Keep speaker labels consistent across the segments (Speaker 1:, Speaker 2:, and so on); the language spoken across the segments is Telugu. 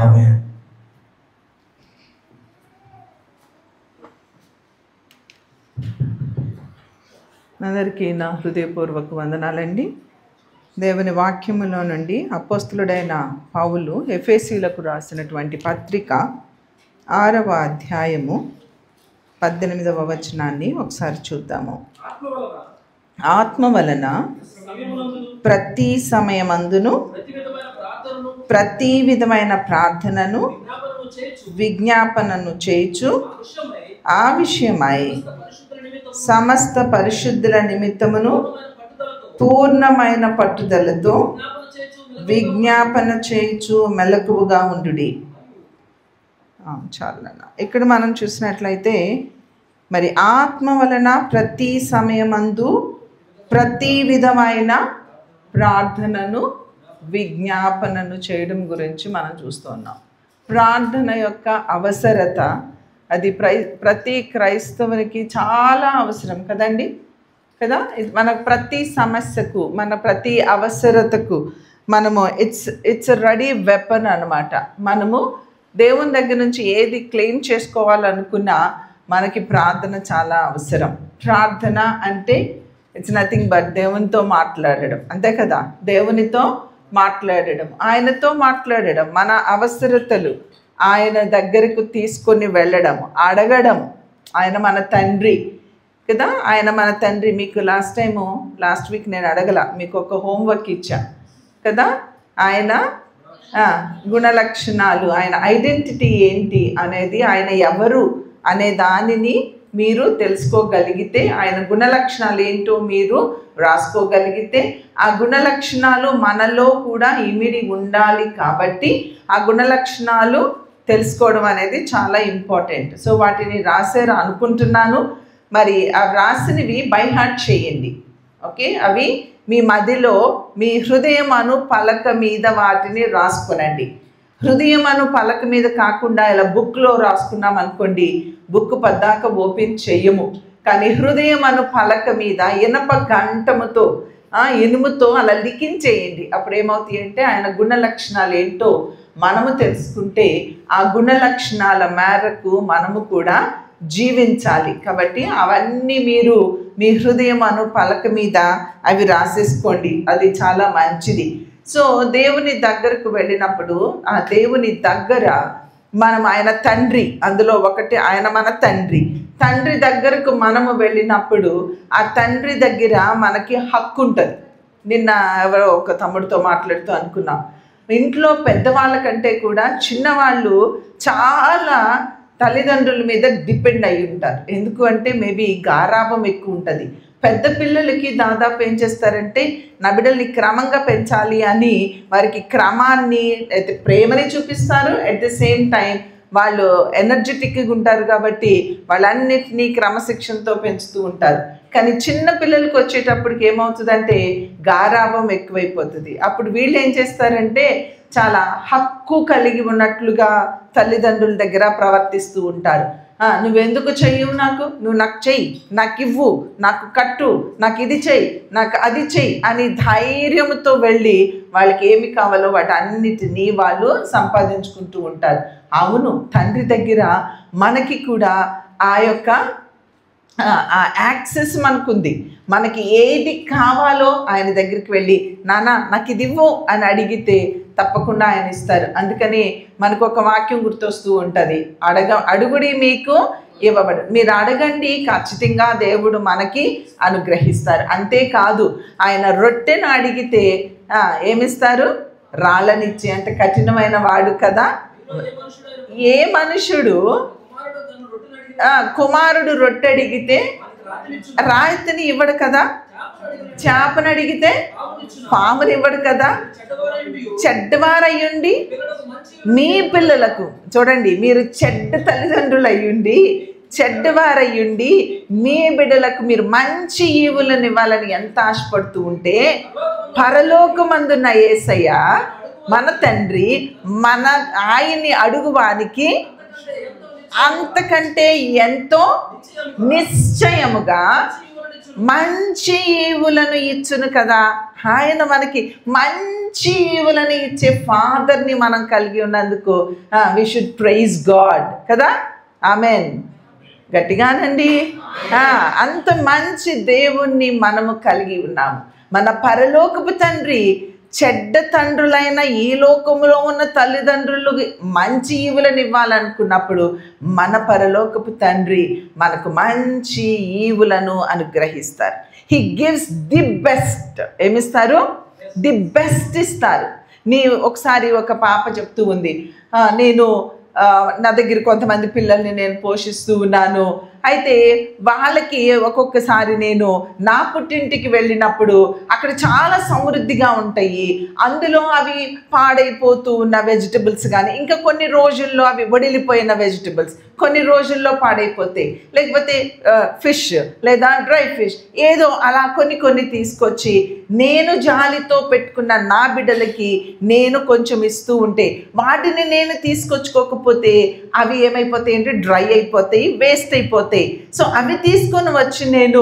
Speaker 1: ఆమేన్.
Speaker 2: అందరికీ నా హృదయపూర్వక వందనాలండి. దేవుని వాక్యములో నుండి అపోస్తలుడైన పౌలు ఎఫెసీలకు రాసినటువంటి పత్రిక 6వ అధ్యాయము 18వ వచనాన్ని ఒకసారి చూద్దాము. ఆత్మ వలన ప్రతి సమయమందును ప్రతి విధమైన ప్రార్థనను విజ్ఞాపనను చేయుచు ఆ విషయమై సమస్త పరిశుద్ధుల నిమిత్తమును పూర్ణమైన పట్టుదలతో విజ్ఞాపన చేయుచు మెలకువగా ఉండుడి. చాలన్నా. ఇక్కడ మనం చూసినట్లయితే మరి ఆత్మ వలన ప్రతి సమయమందు ప్రతి విధమైన ప్రార్థనను విజ్ఞాపనను చేయడం గురించి మనం చూస్తున్నాం. ప్రార్థన యొక్క అవసరత అది ప్రతి క్రైస్తవునికి చాలా అవసరం కదండి కదా. మన ప్రతి సమస్యకు, మన ప్రతి అవసరతకు మనము ఇట్స్ రెడీ వెపన్ అన్నమాట. మనము దేవుని దగ్గర నుంచి ఏది క్లెయిమ్ చేసుకోవాలనుకున్నా మనకి ప్రార్థన చాలా అవసరం. ప్రార్థన అంటే ఇట్స్ నథింగ్ బట్ దేవునితో మాట్లాడడం, అంతే కదా. దేవునితో మాట్లాడడం, ఆయనతో మాట్లాడడం, మన అవసరతలు ఆయన దగ్గరకు తీసుకొని వెళ్ళడం, అడగడం. ఆయన మన తండ్రి కదా, ఆయన మన తండ్రి. మీకు లాస్ట్ వీక్ నేను అడగల, మీకు ఒక హోంవర్క్ ఇచ్చా కదా. ఆయన గుణలక్షణాలు, ఆయన ఐడెంటిటీ ఏంటి అనేది, ఆయన ఎవరు అనే దానిని మీరు తెలుసుకోగలిగితే, ఆయన గుణలక్షణాలు ఏంటో మీరు రాసుకోగలిగితే, ఆ గుణలక్షణాలు మనలో కూడా ఇమిడి ఉండాలి. కాబట్టి ఆ గుణలక్షణాలు తెలుసుకోవడం అనేది చాలా ఇంపార్టెంట్. సో వాటిని రాసారు అనుకుంటున్నాను. మరి ఆ రాసినవి బై హార్ట్ చేయండి, ఓకే. అవి మీ మదిలో, మీ హృదయం అను పలక మీద వాటిని రాసుకునండి. హృదయం అను పలక మీద కాకుండా ఇలా బుక్లో రాసుకున్నాం అనుకోండి, బుక్ పద్దాక ఓపెన్ చెయ్యము. కానీ హృదయం అను పలక మీద ఇనప గంటముతో, ఇనుముతో అలా లిఖించేయండి. అప్పుడు ఏమవుతాయి అంటే ఆయన గుణలక్షణాలు ఏంటో మనము తెలుసుకుంటే ఆ గుణలక్షణాల మేరకు మనము కూడా జీవించాలి. కాబట్టి అవన్నీ మీరు మీ హృదయం అను పలక మీద అవి రాసేసుకోండి, అది చాలా మంచిది. సో దేవుని దగ్గరకు వెళ్ళినప్పుడు ఆ దేవుని దగ్గర మనం ఆయన తండ్రి, అందులో ఒకటి ఆయన మన తండ్రి. తండ్రి దగ్గరకు మనము వెళ్ళినప్పుడు ఆ తండ్రి దగ్గర మనకి హక్కు ఉంటుంది. నిన్న ఎవరో ఒక తమ్ముడితో మాట్లాడుతూ అనుకున్నాం, ఇంట్లో పెద్దవాళ్ళ కంటే కూడా చిన్నవాళ్ళు చాలా తల్లిదండ్రుల మీద డిపెండ్ అయి ఉంటారు. ఎందుకు అంటే మేబీ గారాబం ఎక్కువ ఉంటుంది. పెద్ద పిల్లలకి దాదాపు ఏం చేస్తారంటే నా బిడ్డల్ని క్రమంగా పెంచాలి అని వారికి క్రమాన్ని, ప్రేమని చూపిస్తారు. అట్ ది సేమ్ టైం వాళ్ళు ఎనర్జెటిక్గా ఉంటారు కాబట్టి వాళ్ళన్నిటినీ క్రమశిక్షణతో పెంచుతూ ఉంటారు. కానీ చిన్న పిల్లలకి వచ్చేటప్పటికి ఏమవుతుందంటే గారాబం ఎక్కువైపోతుంది. అప్పుడు వీళ్ళు ఏం చేస్తారంటే చాలా హక్కు కలిగి ఉన్నట్లుగా తల్లిదండ్రుల దగ్గర ప్రవర్తిస్తూ ఉంటారు. నువ్వెందుకు చెయ్యవు, నువ్వు నాకు చెయ్యి, నాకు ఇవ్వు, నాకు కట్టు, నాకు ఇది చెయ్యి, నాకు అది చెయ్యి అని ధైర్యంతో వెళ్ళి వాళ్ళకి ఏమి కావాలో వాటి అన్నిటినీ వాళ్ళు సంపాదించుకుంటూ ఉంటారు. అవును, తండ్రి దగ్గర మనకి కూడా ఆ యొక్క ఆ యాక్సెస్ మనకుంది. మనకి ఏది కావాలో ఆయన దగ్గరికి వెళ్ళి నాన్న నాకు ఇది ఇవ్వు అని అడిగితే తప్పకుండా ఆయన ఇస్తారు. అందుకని మనకు ఒక వాక్యం గుర్తొస్తూ ఉంటుంది, అడుగుడి మీకు ఇవ్వబడు. మీరు అడగండి, ఖచ్చితంగా దేవుడు మనకి అనుగ్రహిస్తారు. అంతేకాదు ఆయన రొట్టెను అడిగితే ఏమిస్తారు, రాళ్ళనిచ్చి. అంటే కఠినమైన వాడు కదా. ఏ మనుషుడు కుమారుడు రొట్టె అడిగితే రాయితీని ఇవ్వడు కదా, చేపను అడిగితే పాముని ఇవ్వడు కదా. చెడ్డవారయ్యుండి మీ పిల్లలకు, చూడండి, మీరు చెడ్డ తల్లిదండ్రులు అయ్యుండి, చెడ్డవారయ్యుండి మీ బిడ్డలకు మీరు మంచి ఈవులను ఇవ్వాలని ఎంత ఆశపడుతూ ఉంటే, పరలోకమందున్న యేసయ్య మన తండ్రి మన ఆయన్ని అడుగువానికి అంతకంటే ఎంతో నిశ్చయముగా మంచి ఈవులను ఇచ్చును కదా. ఆయన మనకి మంచి ఈవులను ఇచ్చే ఫాదర్ని మనం కలిగి ఉన్నందుకు వి షుడ్ ప్రైజ్ గాడ్ కదా. ఆమెన్. గట్టిగానండి. అంత మంచి దేవుణ్ణి మనము కలిగి ఉన్నాము. మన పరలోకపు తండ్రి చెడ్డ తండ్రులైన ఈ లోకములో ఉన్న తల్లిదండ్రులు మంచి ఈవులను ఇవ్వాలనుకున్నప్పుడు మన పరలోకపు తండ్రి మనకు మంచి ఈవులను అనుగ్రహిస్తారు. He gives the best. ఏమిస్తారు? ది బెస్ట్ ఇస్తారు. ఒకసారి ఒక పాప చెప్తూ ఉంది, నేను నా దగ్గర కొంతమంది పిల్లల్ని నేను పోషిస్తూ ఉన్నాను. అయితే వాళ్ళకి ఒక్కొక్కసారి నేను నా పుట్టింటికి వెళ్ళినప్పుడు అక్కడ చాలా సమృద్ధిగా ఉంటాయి. అందులో అవి పాడైపోతూ ఉన్న వెజిటబుల్స్ కానీ, ఇంకా కొన్ని రోజుల్లో అవి వడిలిపోయిన వెజిటబుల్స్ కొన్ని రోజుల్లో పాడైపోతాయి. లేకపోతే ఫిష్ లేదా డ్రై ఫిష్ ఏదో అలా కొన్ని తీసుకొచ్చి నేను జాలితో పెట్టుకున్న నా బిడ్డలకి నేను కొంచెం ఇస్తూ ఉంటే వాటిని నేను తీసుకొచ్చుకోకపోతే అవి ఏమైపోతాయి అంటే డ్రై అయిపోతాయి, వేస్ట్ అయిపోతాయి. సో అవి తీసుకొని వచ్చి నేను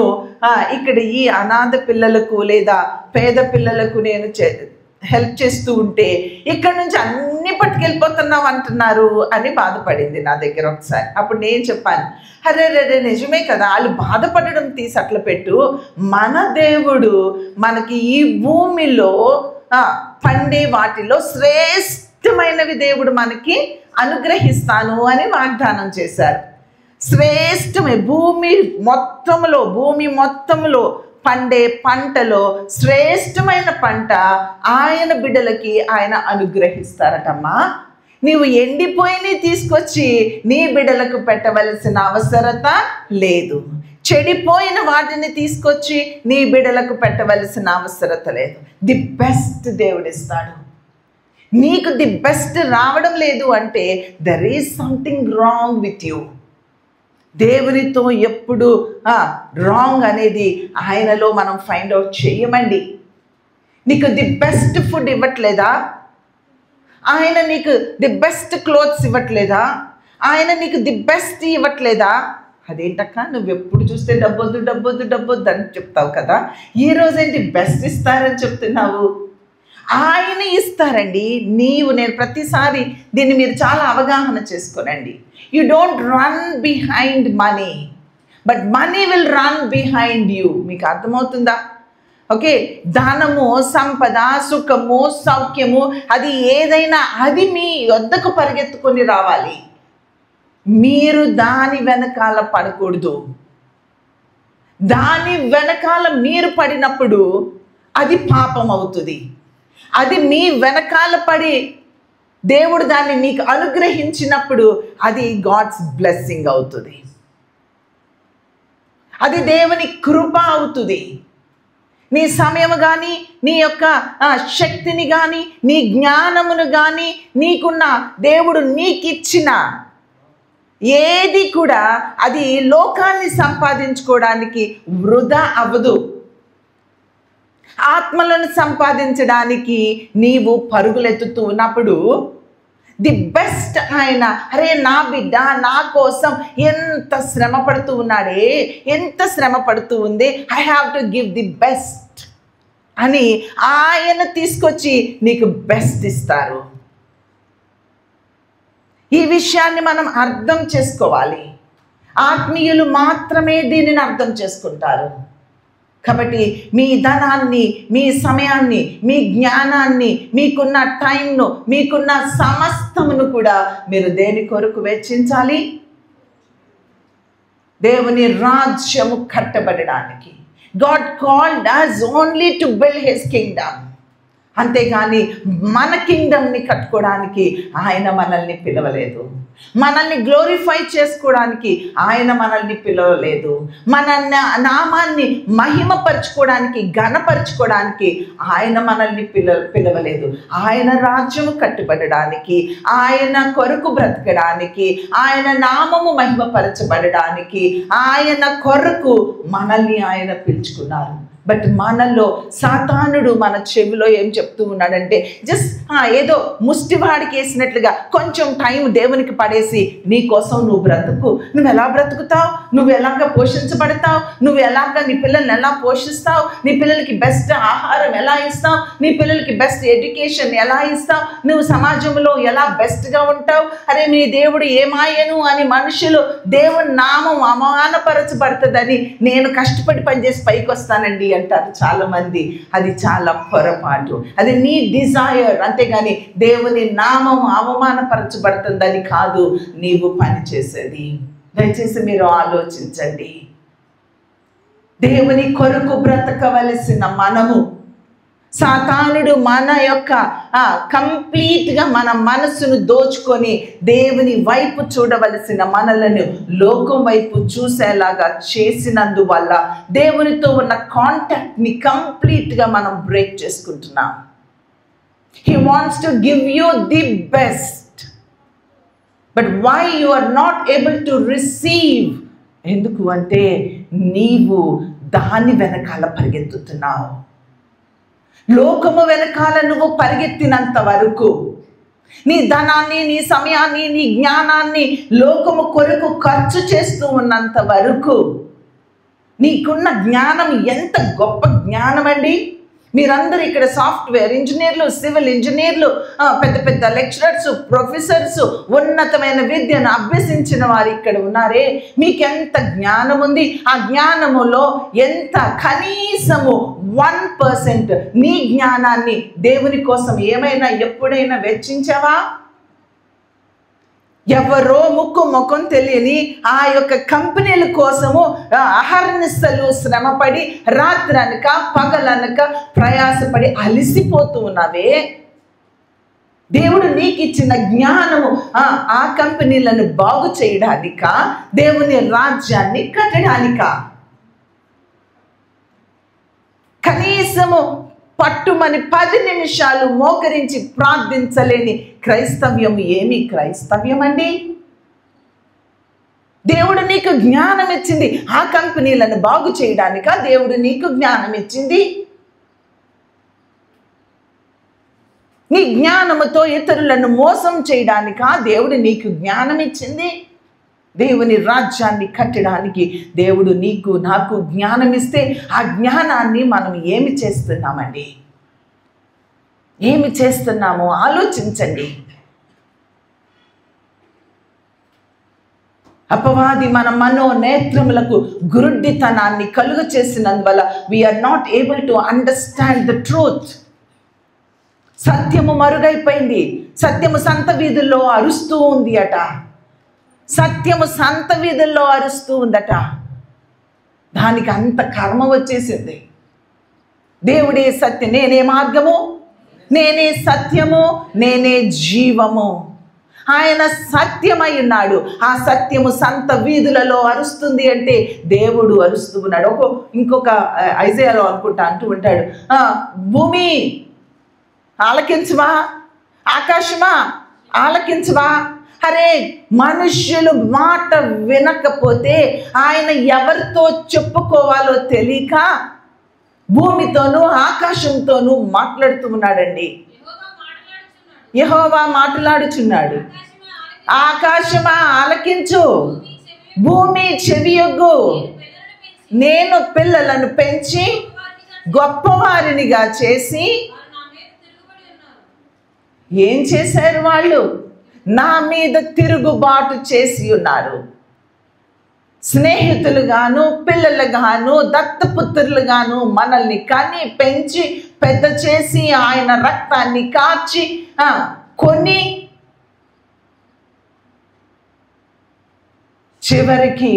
Speaker 2: ఇక్కడ ఈ అనాథ పిల్లలకు లేదా పేద పిల్లలకు నేను హెల్ప్ చేస్తూ ఉంటే ఇక్కడ నుంచి అన్ని పట్టుకెళ్ళిపోతున్నావు అంటున్నారు అని బాధపడింది నా దగ్గర ఒకసారి. అప్పుడు నేను చెప్పాను, అరే నిజమే కదా, వాళ్ళు బాధపడడం తీసి అట్లా పెట్టు. మన దేవుడు మనకి ఈ భూమిలో పండే వాటిలో శ్రేష్టమైనవి దేవుడు మనకి అనుగ్రహిస్తాను అని వాగ్దానం చేశారు. శ్రేష్టమే భూమి మొత్తములో పండే పంటలో శ్రేష్టమైన పంట ఆయన బిడ్డలకి ఆయన అనుగ్రహిస్తారటమ్మా. నీవు ఎండిపోయినవి తీసుకొచ్చి నీ బిడ్డలకు పెట్టవలసిన అవసరత లేదు. చెడిపోయిన వాటిని తీసుకొచ్చి నీ బిడ్డలకు పెట్టవలసిన అవసరత లేదు. ది బెస్ట్ దేవుడిస్తాడు. నీకు ది బెస్ట్ రావడం లేదు అంటే there is something wrong with you. దేవునితో ఎప్పుడు రాంగ్ అనేది ఆయనలో మనం ఫైండ్ అవుట్ చేయమండి. నీకు ది బెస్ట్ ఫుడ్ ఇవ్వట్లేదా? ఆయన నీకు ది బెస్ట్ క్లోత్స్ ఇవ్వట్లేదా? ఆయన నీకు ది బెస్ట్ ఇవ్వట్లేదా? అదేంటక్క నువ్వు ఎప్పుడు చూస్తే డబ్బొద్దు అని చెప్తావు కదా, ఈ రోజేంటి బెస్ట్ ఇస్తారని చెప్తున్నావు? ఆయన ఇస్తారండి. నేను ప్రతిసారి దీన్ని మీరు చాలా అవగాహన చేసుకోనండి. You don't run behind money, but money will run behind you. మీకు అర్థమవుతుందా? ఓకే, ధనము, సంపద, సుఖము, సౌఖ్యము అది ఏదైనా అది మీ వద్దకు పరిగెత్తుకొని రావాలి. మీరు దాని వెనకాల పడకూడదు. దాని వెనకాల మీరు పడినప్పుడు అది పాపం అవుతుంది. అది మీ వెనకాల పడి దేవుడు దాన్ని మీకు అనుగ్రహించినప్పుడు అది గాడ్స్ బ్లెస్సింగ్ అవుతుంది. అది దేవుని కృప అవుతుంది. నీ సమయం కానీ, నీ యొక్క శక్తిని కానీ, నీ జ్ఞానమును కానీ, నీకున్న దేవుడు నీకిచ్చిన ఏది కూడా అది లోకాన్ని సంపాదించుకోవడానికి వృధా అవ్వదు. ఆత్మలను సంపాదించడానికి నీవు పరుగులెత్తుతూ ఉన్నప్పుడు ది బెస్ట్ ఆయన, అరే నా బిడ్డ నా కోసం ఎంత శ్రమ పడుతూ ఉన్నాడే, ఎంత శ్రమ పడుతూ ఉంది, I have to give the best అని ఆయన తీసుకొచ్చి నీకు బెస్ట్ ఇస్తారు. ఈ విషయాన్ని మనం అర్థం చేసుకోవాలి. ఆత్మీయులు మాత్రమే దీనిని అర్థం చేసుకుంటారు. కాబట్టి మీ ధనాన్ని, మీ సమయాన్ని, మీ జ్ఞానాన్ని, మీకున్న టైంను, మీకున్న సమస్తమును కూడా మీరు దేని కొరకు వెచ్చించాలి? దేవుని రాజ్యము కట్టబడడానికి. God called us only to build his kingdom. అంతేగాని మన కింగ్డమ్ని కట్టుకోవడానికి ఆయన మనల్ని పిలవలేదు. మనల్ని గ్లోరిఫై చేసుకోవడానికి ఆయన మనల్ని పిలవలేదు. మన నామాన్ని మహిమపరచుకోవడానికి, ఘనపరచుకోవడానికి ఆయన మనల్ని పిలవలేదు. ఆయన రాజ్యము కట్టుబడడానికి, ఆయన కొరకు బ్రతకడానికి, ఆయన నామము మహిమపరచబడడానికి, ఆయన కొరకు మనల్ని ఆయన పిలుచుకున్నారు. బట్ మనలో సాతానుడు మన చెవిలో ఏం చెప్తూ ఉన్నాడంటే, జస్ట్ ఏదో ముష్టివాడికి వేసినట్లుగా కొంచెం టైం దేవునికి పడేసి నీ కోసం నువ్వు బ్రతుకు, నువ్వు ఎలా బ్రతుకుతావు, నువ్వు ఎలాగ పోషించబడతావు, నువ్వు ఎలాగ నీ పిల్లల్ని ఎలా పోషిస్తావు, నీ పిల్లలకి బెస్ట్ ఆహారం ఎలా ఇస్తావు, నీ పిల్లలకి బెస్ట్ ఎడ్యుకేషన్ ఎలా ఇస్తావు, నువ్వు సమాజంలో ఎలా బెస్ట్గా ఉంటావు, అరే మీ దేవుడు ఏమాయను అని మనుషులు దేవుని నామం అవమానపరచబడుతుందని నేను కష్టపడి పనిచేసి పైకి వస్తానండి అంటారు చాలా మంది. అది చాలా పొరపాటు. అది నీ డిజైర్, అంతేగాని దేవుని నామం అవమానపరచబడుతుందని కాదు నీవు పనిచేసేది. దయచేసి మీరు ఆలోచించండి. దేవుని కొరకు బ్రతకవలసిన మనము, సాతానుడు మన యొక్క కంప్లీట్గా మన మనసును దోచుకొని దేవుని వైపు చూడవలసిన మనలను లోకం వైపు చూసేలాగా చేసినందువల్ల దేవునితో ఉన్న కాంటాక్ట్ని కంప్లీట్గా మనం బ్రేక్ చేసుకుంటున్నాం. He wants to give you the best, but why you are not able to receive? ఎందుకు అంటే నీవు దాని వెనకాల పరిగెత్తుతున్నావు. లోకము వెనకాల నువ్వు పరిగెత్తినంత వరకు, నీ ధనాన్ని, నీ సమయాన్ని, నీ జ్ఞానాన్ని లోకము కొరకు ఖర్చు చేస్తూ ఉన్నంత వరకు, నీకున్న జ్ఞానం ఎంత గొప్ప జ్ఞానం అండి. మీరందరూ ఇక్కడ సాఫ్ట్వేర్ ఇంజనీర్లు, సివిల్ ఇంజనీర్లు, పెద్ద పెద్ద లెక్చరర్స్, ప్రొఫెసర్స్, ఉన్నతమైన విద్యను అభ్యసించిన వారు ఇక్కడ ఉన్నారే. మీకెంత జ్ఞానం ఉంది. ఆ జ్ఞానములో ఎంత కనీసము 1% నీ జ్ఞానాన్ని దేవుని కోసం ఏమైనా ఎప్పుడైనా వెచ్చించావా? ఎవరో ముఖం తెలియని ఆ యొక్క కంపెనీల కోసము అహర్నిశలు శ్రమపడి రాత్రనక పగలనక ప్రయాసపడి అలిసిపోతూ ఉన్నావే. దేవుడు నీకు ఇచ్చిన జ్ఞానము ఆ కంపెనీలను బాగు చేయడానిక, దేవుని రాజ్యాన్ని కట్టడానిక? కనీసము పట్టుమని 10 నిమిషాలు మోకరించి ప్రార్థించలేని క్రైస్తవ్యం ఏమి క్రైస్తవ్యం అండి? దేవుడు నీకు జ్ఞానం ఇచ్చింది ఆ కంపెనీలను బాగు చేయడానిక? దేవుడు నీకు జ్ఞానం ఇచ్చింది నీ జ్ఞానముతో ఇతరులను మోసం చేయడానిక? దేవుడు నీకు జ్ఞానం ఇచ్చింది దేవుని రాజ్యాన్ని కట్టడానికి. దేవుడు నీకు నాకు జ్ఞానం ఇస్తే ఆ జ్ఞానాన్ని మనం ఏమి చేస్తున్నామండి? ఏమి చేస్తున్నామో ఆలోచించండి. అపవాది మన మనోనేత్రములకు గురుడ్డితనాన్ని కలుగు చేసినందువల్ల we are not able to understand the truth. సత్యము మరుగైపోయింది. సత్యము సంత వీధుల్లో అరుస్తూ ఉంది అట. సత్యము సంత వీధుల్లో అరుస్తూ ఉందట. దానికి అంత కర్మ వచ్చేసింది. దేవుడే సత్యం, నేనే మార్గము, నేనే సత్యము, నేనే జీవము. ఆయన సత్యమై ఉన్నాడు. ఆ సత్యము సంత వీధులలో అరుస్తుంది అంటే దేవుడు అరుస్తూ ఉన్నాడు. ఇంకొక ఐజయాలో అనుకుంటా అంటూ ఉంటాడు, భూమి ఆలకించవా, ఆకాశమా ఆలకించవా. అరే మనుష్యులు మాట వినకపోతే ఆయన ఎవరితో చెప్పుకోవాలో తెలియక భూమితోనూ ఆకాశంతోనూ మాట్లాడుతూ ఉన్నాడండి. యెహోవా మాట్లాడుచున్నాడు, ఆకాశమా ఆలకించు, భూమి చెవియొగ్గు. నేను పిల్లలను పెంచి గొప్పవారినిగా చేసి, ఏం చేశారు వాళ్ళు? నా మీద తిరుగుబాటు చేసి ఉన్నారు. స్నేహితులుగాను, పిల్లలుగాను, దత్తపుత్రులుగాను మనల్ని కని పెంచి పెద్ద చేసి ఆయన రక్తాన్ని కార్చి కొని చివరికి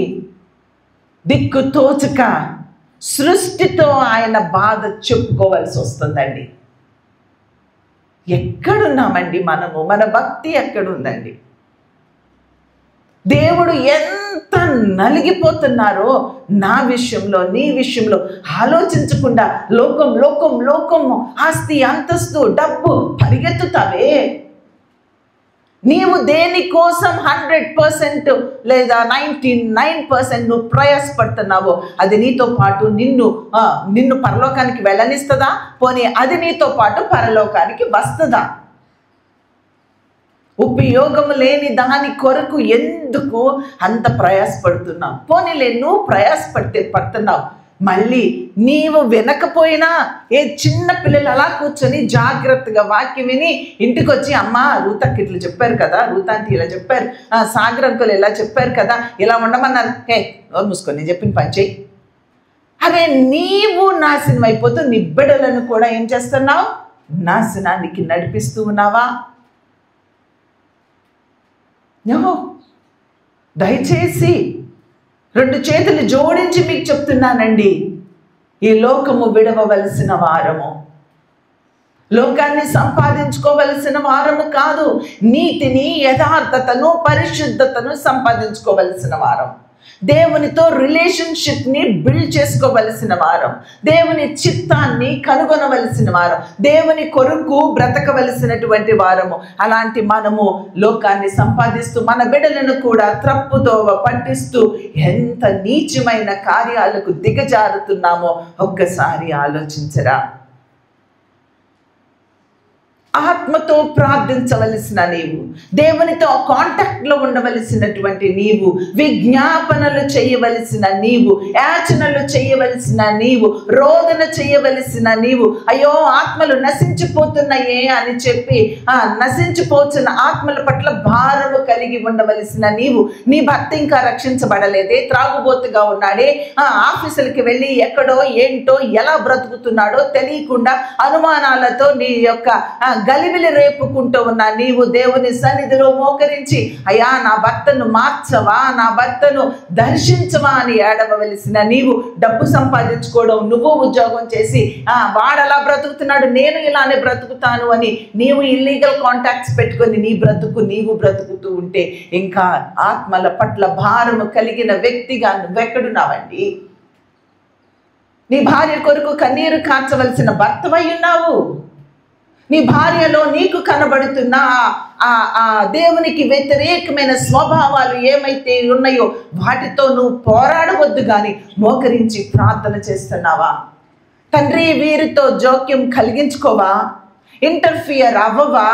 Speaker 2: దిక్కు తోచక సృష్టితో ఆయన బాధ చెప్పుకోవాల్సి వస్తుందండి. ఎక్కడున్నామండి మనము? మన భక్తి ఎక్కడుందండి? దేవుడు ఎంత నలిగిపోతున్నారో నా విషయంలో, నీ విషయంలో ఆలోచించకుండా లోకం లోకం లోకము, ఆస్తి అంతస్తు డబ్బు పరిగెత్తుతావే. నీవు దేనికోసం 100% లేదా 99% నువ్వు ప్రయాసపడుతున్నావో అది నీతో పాటు నిన్ను పరలోకానికి వెళ్ళనిస్తుందా? పోనీ అది నీతో పాటు పరలోకానికి వస్తుందా? ఉపయోగం లేని దాని కొరకు ఎందుకు అంత ప్రయాసపడుతున్నావు? పోనీలే, నువ్వు పడుతున్నావు, మళ్ళీ నీవు వినకపోయినా ఏ చిన్న పిల్లలు అలా కూర్చొని జాగ్రత్తగా వాక్యం విని ఇంటికి వచ్చి, అమ్మ రూతకి ఇట్లా చెప్పారు కదా, రూతాంటి ఇలా చెప్పారు, సాగర్ అంకుల్ ఇలా చెప్పారు కదా, ఇలా ఉండమన్నారు, నోరు మూసుకొని నేను చెప్పిన పని చెయ్యి. అరే, నీవు నాశనం అయిపోతూ నీ బిడ్డలను కూడా ఏం చేస్తున్నావు? నాశనానికి నడిపిస్తూ ఉన్నావా? దయచేసి 2 చేతులు జోడించి మీకు చెప్తున్నానండి, ఈ లోకము విడవవలసిన వారము, లోకాన్ని సంపాదించుకోవలసిన వారము కాదు, నీతిని, యథార్థతను, పరిశుద్ధతను సంపాదించుకోవలసిన వారం, దేవునితో రిలేషన్షిప్ని బిల్డ్ చేసుకోవలసిన వారం, దేవుని చిత్తాన్ని కనుగొనవలసిన వారం, దేవుని కొరకు బ్రతకవలసినటువంటి వారము. అలాంటి మనము లోకాన్ని సంపాదిస్తూ మన బిడ్డలను కూడా త్రప్పుదోవ పట్టిస్తూ ఎంత నీచమైన కార్యాలకు దిగజారుతున్నామో ఒక్కసారి ఆలోచించరా? ఆత్మతో ప్రార్థించవలసిన నీవు, దేవునితో కాంటాక్ట్లో ఉండవలసినటువంటి నీవు, విజ్ఞాపనలు చేయవలసిన నీవు, యాచనలు చేయవలసిన నీవు, రోదన చేయవలసిన నీవు, అయ్యో ఆత్మలు నశించిపోతున్నాయే అని చెప్పి నశించిపోతున్న ఆత్మల పట్ల భారము కలిగి ఉండవలసిన నీవు. నీ భర్త ఇంకా రక్షించబడలేదే, త్రాగుబోతుగా ఉన్నాడే, ఆఫీసులకి వెళ్ళి ఎక్కడో ఏంటో ఎలా బ్రతుకుతున్నాడో తెలియకుండా అనుమానాలతో నీ యొక్క గలిబిలి రేపుకుంటూ ఉన్నా నీవు దేవుని సన్నిధిలో మోకరించి, అయ్యా నా భర్తను మార్చవా, నా భర్తను దర్శించవా అని ఏడవవలసిన నీవు. డబ్బు సంపాదించుకోవడం, నువ్వు ఉద్యోగం చేసి వాడలా బ్రతుకుతున్నాడు, నేను ఇలానే బ్రతుకుతాను అని నీవు ఇల్లీగల్ కాంటాక్ట్స్ పెట్టుకొని నీవు బ్రతుకుతూ ఉంటే ఇంకా ఆత్మల పట్ల భారము కలిగిన వ్యక్తిగా నువ్వెక్కడున్నావండి? నీ భార్య కొరకు కన్నీరు కార్చవలసిన భర్తవై ఉన్నావు. నీ భార్యలో నీకు కనబడుతున్న ఆ దేవునికి వ్యతిరేకమైన స్వభావాలు ఏమైతే ఉన్నాయో వాటితో నువ్వు పోరాడవద్దు, కానీ మోకరించి ప్రార్థన చేస్తున్నావా? తండ్రి, వీరితో జోక్యం కలిగించుకోవా? ఇంటర్ఫియర్ అవ్వవా?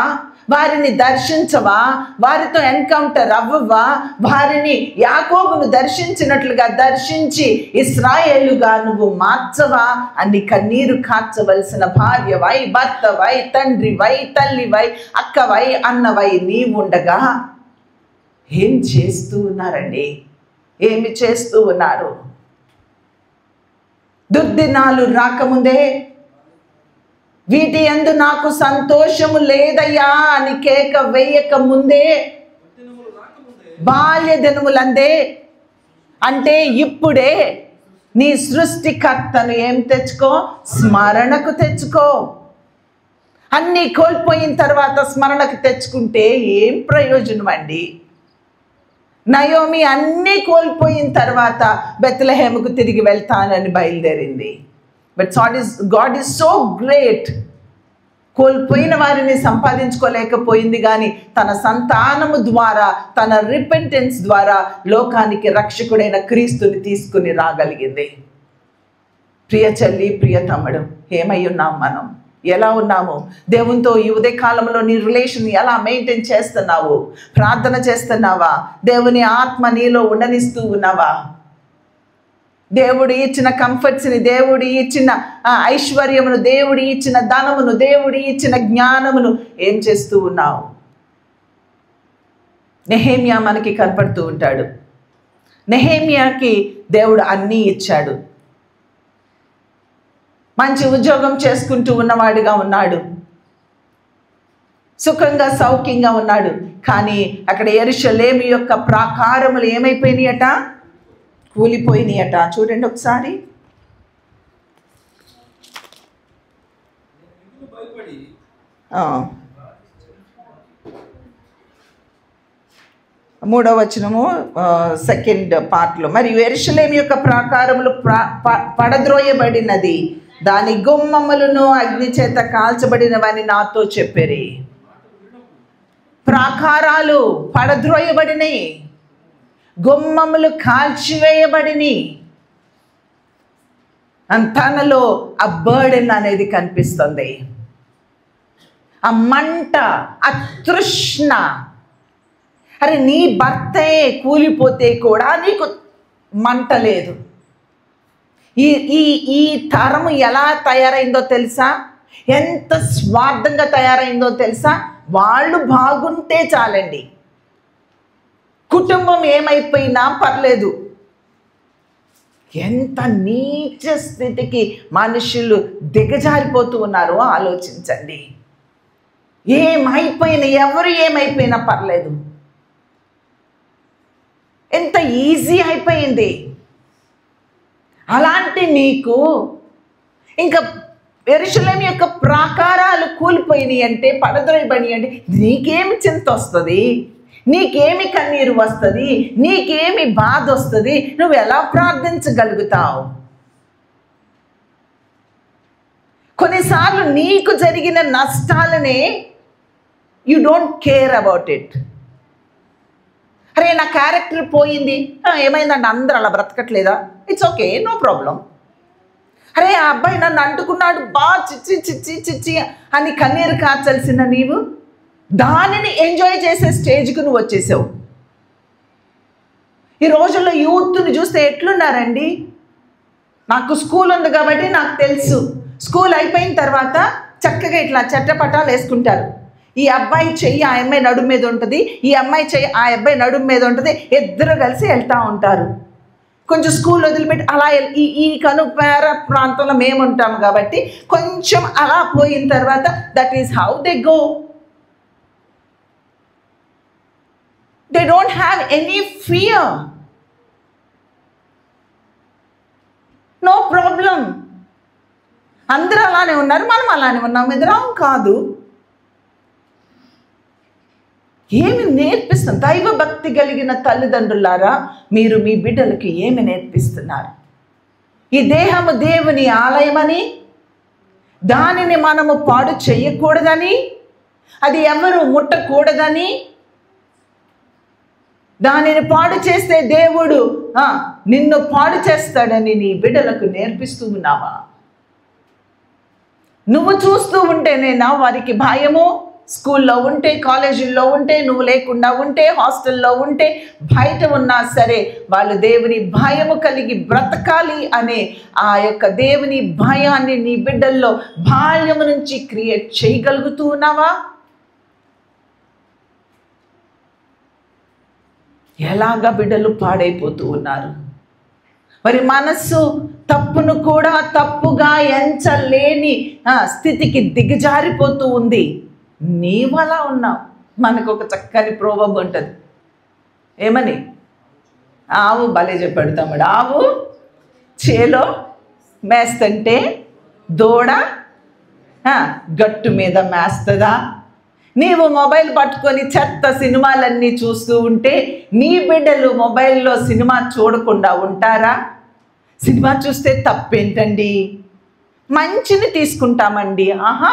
Speaker 2: వారిని దర్శించవా? వారితో ఎన్కౌంటర్ అవ్వవా? వారిని యాకోబును దర్శించినట్లుగా దర్శించి ఇశ్రాయేలుగా నువ్వు మార్చవా? అన్ని కన్నీరు కార్చవలసిన భార్యవై, భర్తవై, తండ్రివై, తల్లివై, అక్కవై, అన్నవై నీవుండగా ఏం చేస్తూ ఉన్నారండి? ఏమి చేస్తూ ఉన్నారు? దుర్దినాలు రాకముందే వీటి యందు నాకు సంతోషము లేదయ్యా అని కేక వేయక ముందే, బాల్య దినములందే అంటే ఇప్పుడే నీ సృష్టికర్తను ఏం తెచ్చుకో? స్మరణకు తెచ్చుకో. అన్నీ కోల్పోయిన తర్వాత స్మరణకు తెచ్చుకుంటే ఏం ప్రయోజనం అండి? నయోమి అన్నీ కోల్పోయిన తర్వాత బెత్లెహేముకు తిరిగి వెళ్తానని బయలుదేరింది. But God is so great. కోల్పోయిన వారిని సంపాదించుకోలేకపోయింది, కానీ తన సంతానము ద్వారా, తన రిపెంటెన్స్ ద్వారా లోకానికి రక్షకుడైన క్రీస్తుని తీసుకుని రాగలిగింది. ప్రియ చెల్లి, ప్రియ తమ్ముడు, ఏమై ఉన్నాం మనం? ఎలా ఉన్నాము? దేవునితో ఈ ఉదయ కాలంలో నీ రిలేషన్ ఎలా మెయింటైన్ చేస్తున్నావు? ప్రార్థన చేస్తున్నావా? దేవుని ఆత్మ నీలో ఉండనిస్తూ ఉన్నావా? దేవుడు ఇచ్చిన కంఫర్ట్స్ని, దేవుడు ఇచ్చిన ఐశ్వర్యమును, దేవుడు ఇచ్చిన ధనమును, దేవుడు ఇచ్చిన జ్ఞానమును ఏం చేస్తూ ఉన్నావు? నెహెమ్యా మనకి కనపడుతూ ఉంటాడు. నెహెమ్యాకి దేవుడు అన్నీ ఇచ్చాడు. మంచి ఉద్యోగం చేసుకుంటూ ఉన్నవాడిగా ఉన్నాడు, సుఖంగా సౌఖ్యంగా ఉన్నాడు. కానీ అక్కడ యెరూషలేము యొక్క ప్రాకారములు ఏమైపోయినాయట? కూలిపోయినాయట. చూడండి ఒకసారి. మూడవ వచనము సెకండ్ పార్ట్లో, మరియు యెరూషలేము యొక్క ప్రాకారములు పడద్రోయబడినది, దాని గుమ్మములను అగ్ని చేత కాల్చబడినవని నాతో చెప్పిరి. ప్రాకారాలు పడద్రోయబడినాయి, గుమ్మములు కాల్చివేయబడినాయి. తనలో ఆ బర్డెన్ అనేది కనిపిస్తుంది, ఆ మంట, ఆ తృష్ణ. అరే నీ భర్తే కూలిపోతే కూడా నీకు మంట లేదు. ఈ ఈ ఈ తరం ఎలా తయారైందో తెలుసా? ఎంత స్వార్థంగా తయారైందో తెలుసా? వాళ్ళు బాగుంటే చాలండి, కుటుంబం ఏమైపోయినా పర్లేదు. ఎంత నీచ స్థితికి మనుషులు దిగజారిపోతూ ఉన్నారో ఆలోచించండి. ఏమైపోయినా, ఎవరు ఏమైపోయినా పర్లేదు, ఎంత ఈజీ అయిపోయింది. అలాంటి నీకు ఇంకా యెరూషలేము యొక్క ప్రాకారాలు కూలిపోయినాయి అంటే, పడద్రోయబడినాయి అంటే నీకేమి చింత వస్తుంది? నీకేమి కన్నీరు వస్తుంది? నీకేమి బాధ వస్తుంది? నువ్వు ఎలా ప్రార్థించగలుగుతావు? కొన్నిసార్లు నీకు జరిగిన నష్టాలనే you don't care about it. అరే నా క్యారెక్టర్ పోయింది, ఏమైందంటే అందరూ అలా బ్రతకట్లేదా? It's okay, no problem. అరే ఆ అబ్బాయి నన్ను అంటుకున్నాడు, చిచ్చి చిచ్చి చిచ్చి అని కన్నీరు కార్చాల్సిన నీవు దానిని ఎంజాయ్ చేసే స్టేజ్కి నువ్వు వచ్చేసావు. ఈ రోజుల్లో యూత్ని చూస్తే ఎట్లున్నారండి? నాకు స్కూల్ ఉంది కాబట్టి నాకు తెలుసు, స్కూల్ అయిపోయిన తర్వాత చక్కగా ఇట్లా చట్టపటాలు వేసుకుంటారు. ఈ అబ్బాయి చెయ్యి ఆ అమ్మాయి నడుము మీద ఉంటుంది, ఈ అమ్మాయి చెయ్యి ఆ అబ్బాయి నడుము మీద ఉంటుంది, ఇద్దరు కలిసి వెళ్తూ ఉంటారు. కొంచెం స్కూల్ వదిలిపెట్టి అలా ఈ కనుపేర ప్రాంతంలో మేము ఉంటాము కాబట్టి కొంచెం అలా పోయిన తర్వాత that is how they go. They don't have any fear. No problem. అందరూ అలానే ఉన్నారు, మనం అలానే ఉన్నాం. ఎదురాం కాదు. ఏమి నేర్పిస్తుంది? దైవ భక్తి కలిగిన తల్లిదండ్రులారా, మీరు మీ బిడ్డలకి ఏమి నేర్పిస్తున్నారు? ఈ దేహము దేవుని ఆలయమని, దానిని మనము పాడు చేయకూడదని, అది ఎవరు ముట్టకూడదని, దానిని పాడు చేస్తే దేవుడు నిన్ను పాడు చేస్తాడని నీ బిడ్డలకు నేర్పిస్తూ ఉన్నావా? నువ్వు చూస్తూ ఉంటేనేనా వారికి భయము? స్కూల్లో ఉంటే, కాలేజీల్లో ఉంటే, నువ్వు లేకుండా ఉంటే, హాస్టల్లో ఉంటే, బయట ఉన్నా సరే వాళ్ళు దేవుని భయము కలిగి బ్రతకాలి అనే ఆ యొక్క దేవుని భయాన్ని నీ బిడ్డల్లో బాల్యము నుంచి క్రియేట్ చేయగలుగుతూ ఉన్నావా? ఎలాగా బిడ్డలు పాడైపోతూ ఉన్నారు. మరి మనస్సు తప్పును కూడా తప్పుగా ఎంచలేని స్థితికి దిగజారిపోతూ ఉంది. నీవు అలా ఉన్నావు. మనకు ఒక చక్కని ప్రోవర్బ్ ఉంటుంది, ఏమని? ఆవు, భలే చెప్పాడు తమ్ముడు, ఆవు చేలో మేస్తంటే దూడ గట్టు మీద మేస్తుందా? నీవు మొబైల్ పట్టుకొని చెత్త సినిమాలన్నీ చూస్తూ ఉంటే నీ బిడ్డలు మొబైల్లో సినిమా చూడకుండా ఉంటారా? సినిమా చూస్తే తప్పేంటండి? మంచిని తీసుకుంటామండి. ఆహా,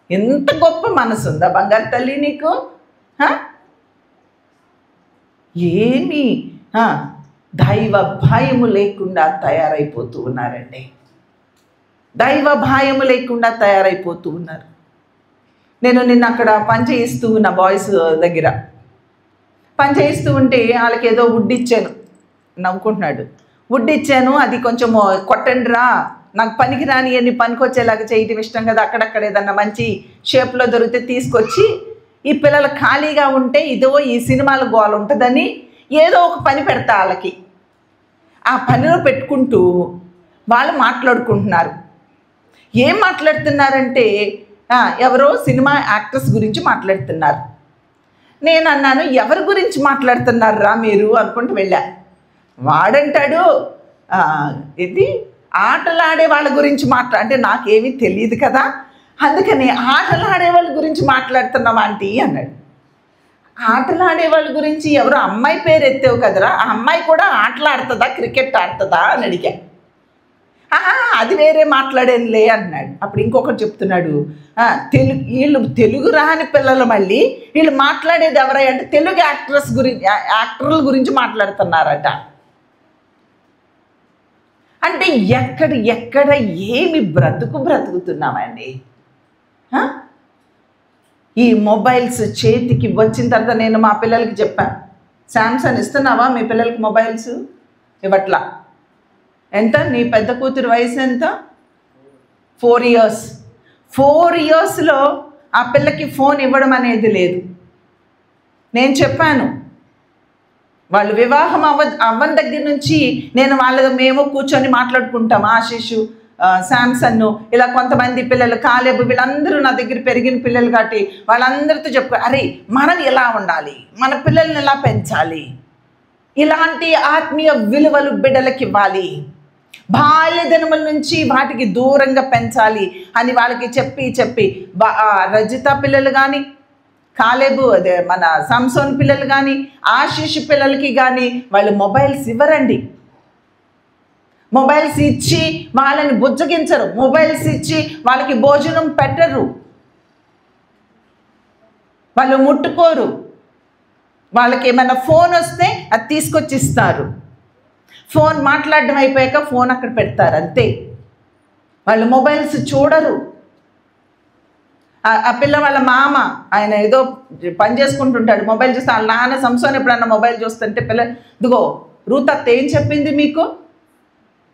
Speaker 2: ఎంత గొప్ప మనసు ఉందా బంగారు తల్లి నీకు? ఏమి దైవ భయము లేకుండా తయారైపోతూ ఉన్నారండి. దైవ భయము లేకుండా తయారైపోతూ ఉన్నారు. నేను నిన్న అక్కడ పనిచేయిస్తూ ఉన్న బాయ్స్ దగ్గర పనిచేయిస్తూ ఉంటే వాళ్ళకి ఏదో వుడ్ ఇచ్చాను, నవ్వుకుంటున్నాడు. వుడ్ ఇచ్చాను, అది కొంచెం కొట్టండి రా, నాకు పనికి రాని అన్ని పనికొచ్చేలాగా చేయటం ఇష్టం కదా, అక్కడక్కడ ఏదన్నా మంచి షేప్లో దొరికితే తీసుకొచ్చి, ఈ పిల్లలు ఖాళీగా ఉంటే ఇదో ఈ సినిమాల గోల ఉంటుందని ఏదో ఒక పని పెడతా వాళ్ళకి. ఆ పనిలో పెట్టుకుంటూ వాళ్ళు మాట్లాడుకుంటున్నారు. ఏం మాట్లాడుతున్నారంటే ఎవరో సినిమా యాక్టర్స్ గురించి మాట్లాడుతున్నారు. నేను అన్నాను, ఎవరి గురించి మాట్లాడుతున్నారా మీరు అనుకుంటూ వెళ్ళా. వాడంటాడు, ఇది ఆటలాడే వాళ్ళ గురించి అంటే నాకేమీ తెలియదు కదా, అందుకని ఆటలాడే వాళ్ళ గురించి మాట్లాడుతున్నావా ఆంటీ అన్నాడు. ఆటలాడే వాళ్ళ గురించి ఎవరో అమ్మాయి పేరు ఎత్తావు కదరా, ఆ అమ్మాయి కూడా ఆటలాడుతుందా, క్రికెట్ ఆడుతుందా అని అడిగా. అది వేరే మాట్లాడేనులే అన్నాడు. అప్పుడు ఇంకొకటి చెప్తున్నాడు, వీళ్ళు తెలుగు రాని పిల్లలు మళ్ళీ వీళ్ళు మాట్లాడేది ఎవరై అంటే తెలుగు యాక్టర్ల గురించి మాట్లాడుతున్నారట. అంటే ఎక్కడ ఏమి బ్రతుకుతున్నామండి. ఈ మొబైల్స్ చేతికి వచ్చిన తర్వాత నేను మా పిల్లలకి చెప్పాను, శాంసంగ్ ఇస్తున్నావా మీ పిల్లలకి మొబైల్స్? ఇవ్వట్లా. ఎంత నీ పెద్ద కూతురు వయసు ఎంత? 4 years. 4 yearsలో ఆ పిల్లకి ఫోన్ ఇవ్వడం అనేది లేదు. నేను చెప్పాను, వాళ్ళు వివాహం అవ్వని దగ్గర నుంచి మేము కూర్చొని మాట్లాడుకుంటాం. ఆశీషు, శాంసన్, ఇలా కొంతమంది పిల్లలు, కాలేబు, వీళ్ళందరూ నా దగ్గర పెరిగిన పిల్లలు కాబట్టి వాళ్ళందరితో చెప్పుకో, అరే మనం ఎలా ఉండాలి, మన పిల్లల్ని ఎలా పెంచాలి, ఇలాంటి ఆత్మీయ విలువలు బిడ్డలకి ఇవ్వాలి, బాల్యదినముల నుంచి వాటికి దూరంగా పెంచాలి అని వాళ్ళకి చెప్పి రజిత పిల్లలు కానీ, కాలేబు అదే మన సంసోన్ పిల్లలు కానీ, ఆశీష్ పిల్లలకి కానీ వాళ్ళు మొబైల్స్ ఇవ్వరండి. మొబైల్స్ ఇచ్చి వాళ్ళని బుజ్జగించరు, మొబైల్స్ ఇచ్చి వాళ్ళకి భోజనం పెట్టరు, వాళ్ళు ముట్టుకోరు. వాళ్ళకి ఏమైనా ఫోన్ వస్తే అది తీసుకొచ్చి ఇస్తారు. ఫోన్ మాట్లాడడం అయిపోయాక ఫోన్ అక్కడ పెడతారు, అంతే. వాళ్ళు మొబైల్స్ చూడరు. ఆ పిల్ల వాళ్ళ మామ ఆయన ఏదో పని చేసుకుంటుంటాడు, మొబైల్ చూస్తే వాళ్ళ నాన్న సంసోన్ ఎప్పుడన్నా మొబైల్ చూస్తుంటే పిల్ల, ఇదిగో రూతత్త ఏం చెప్పింది మీకు,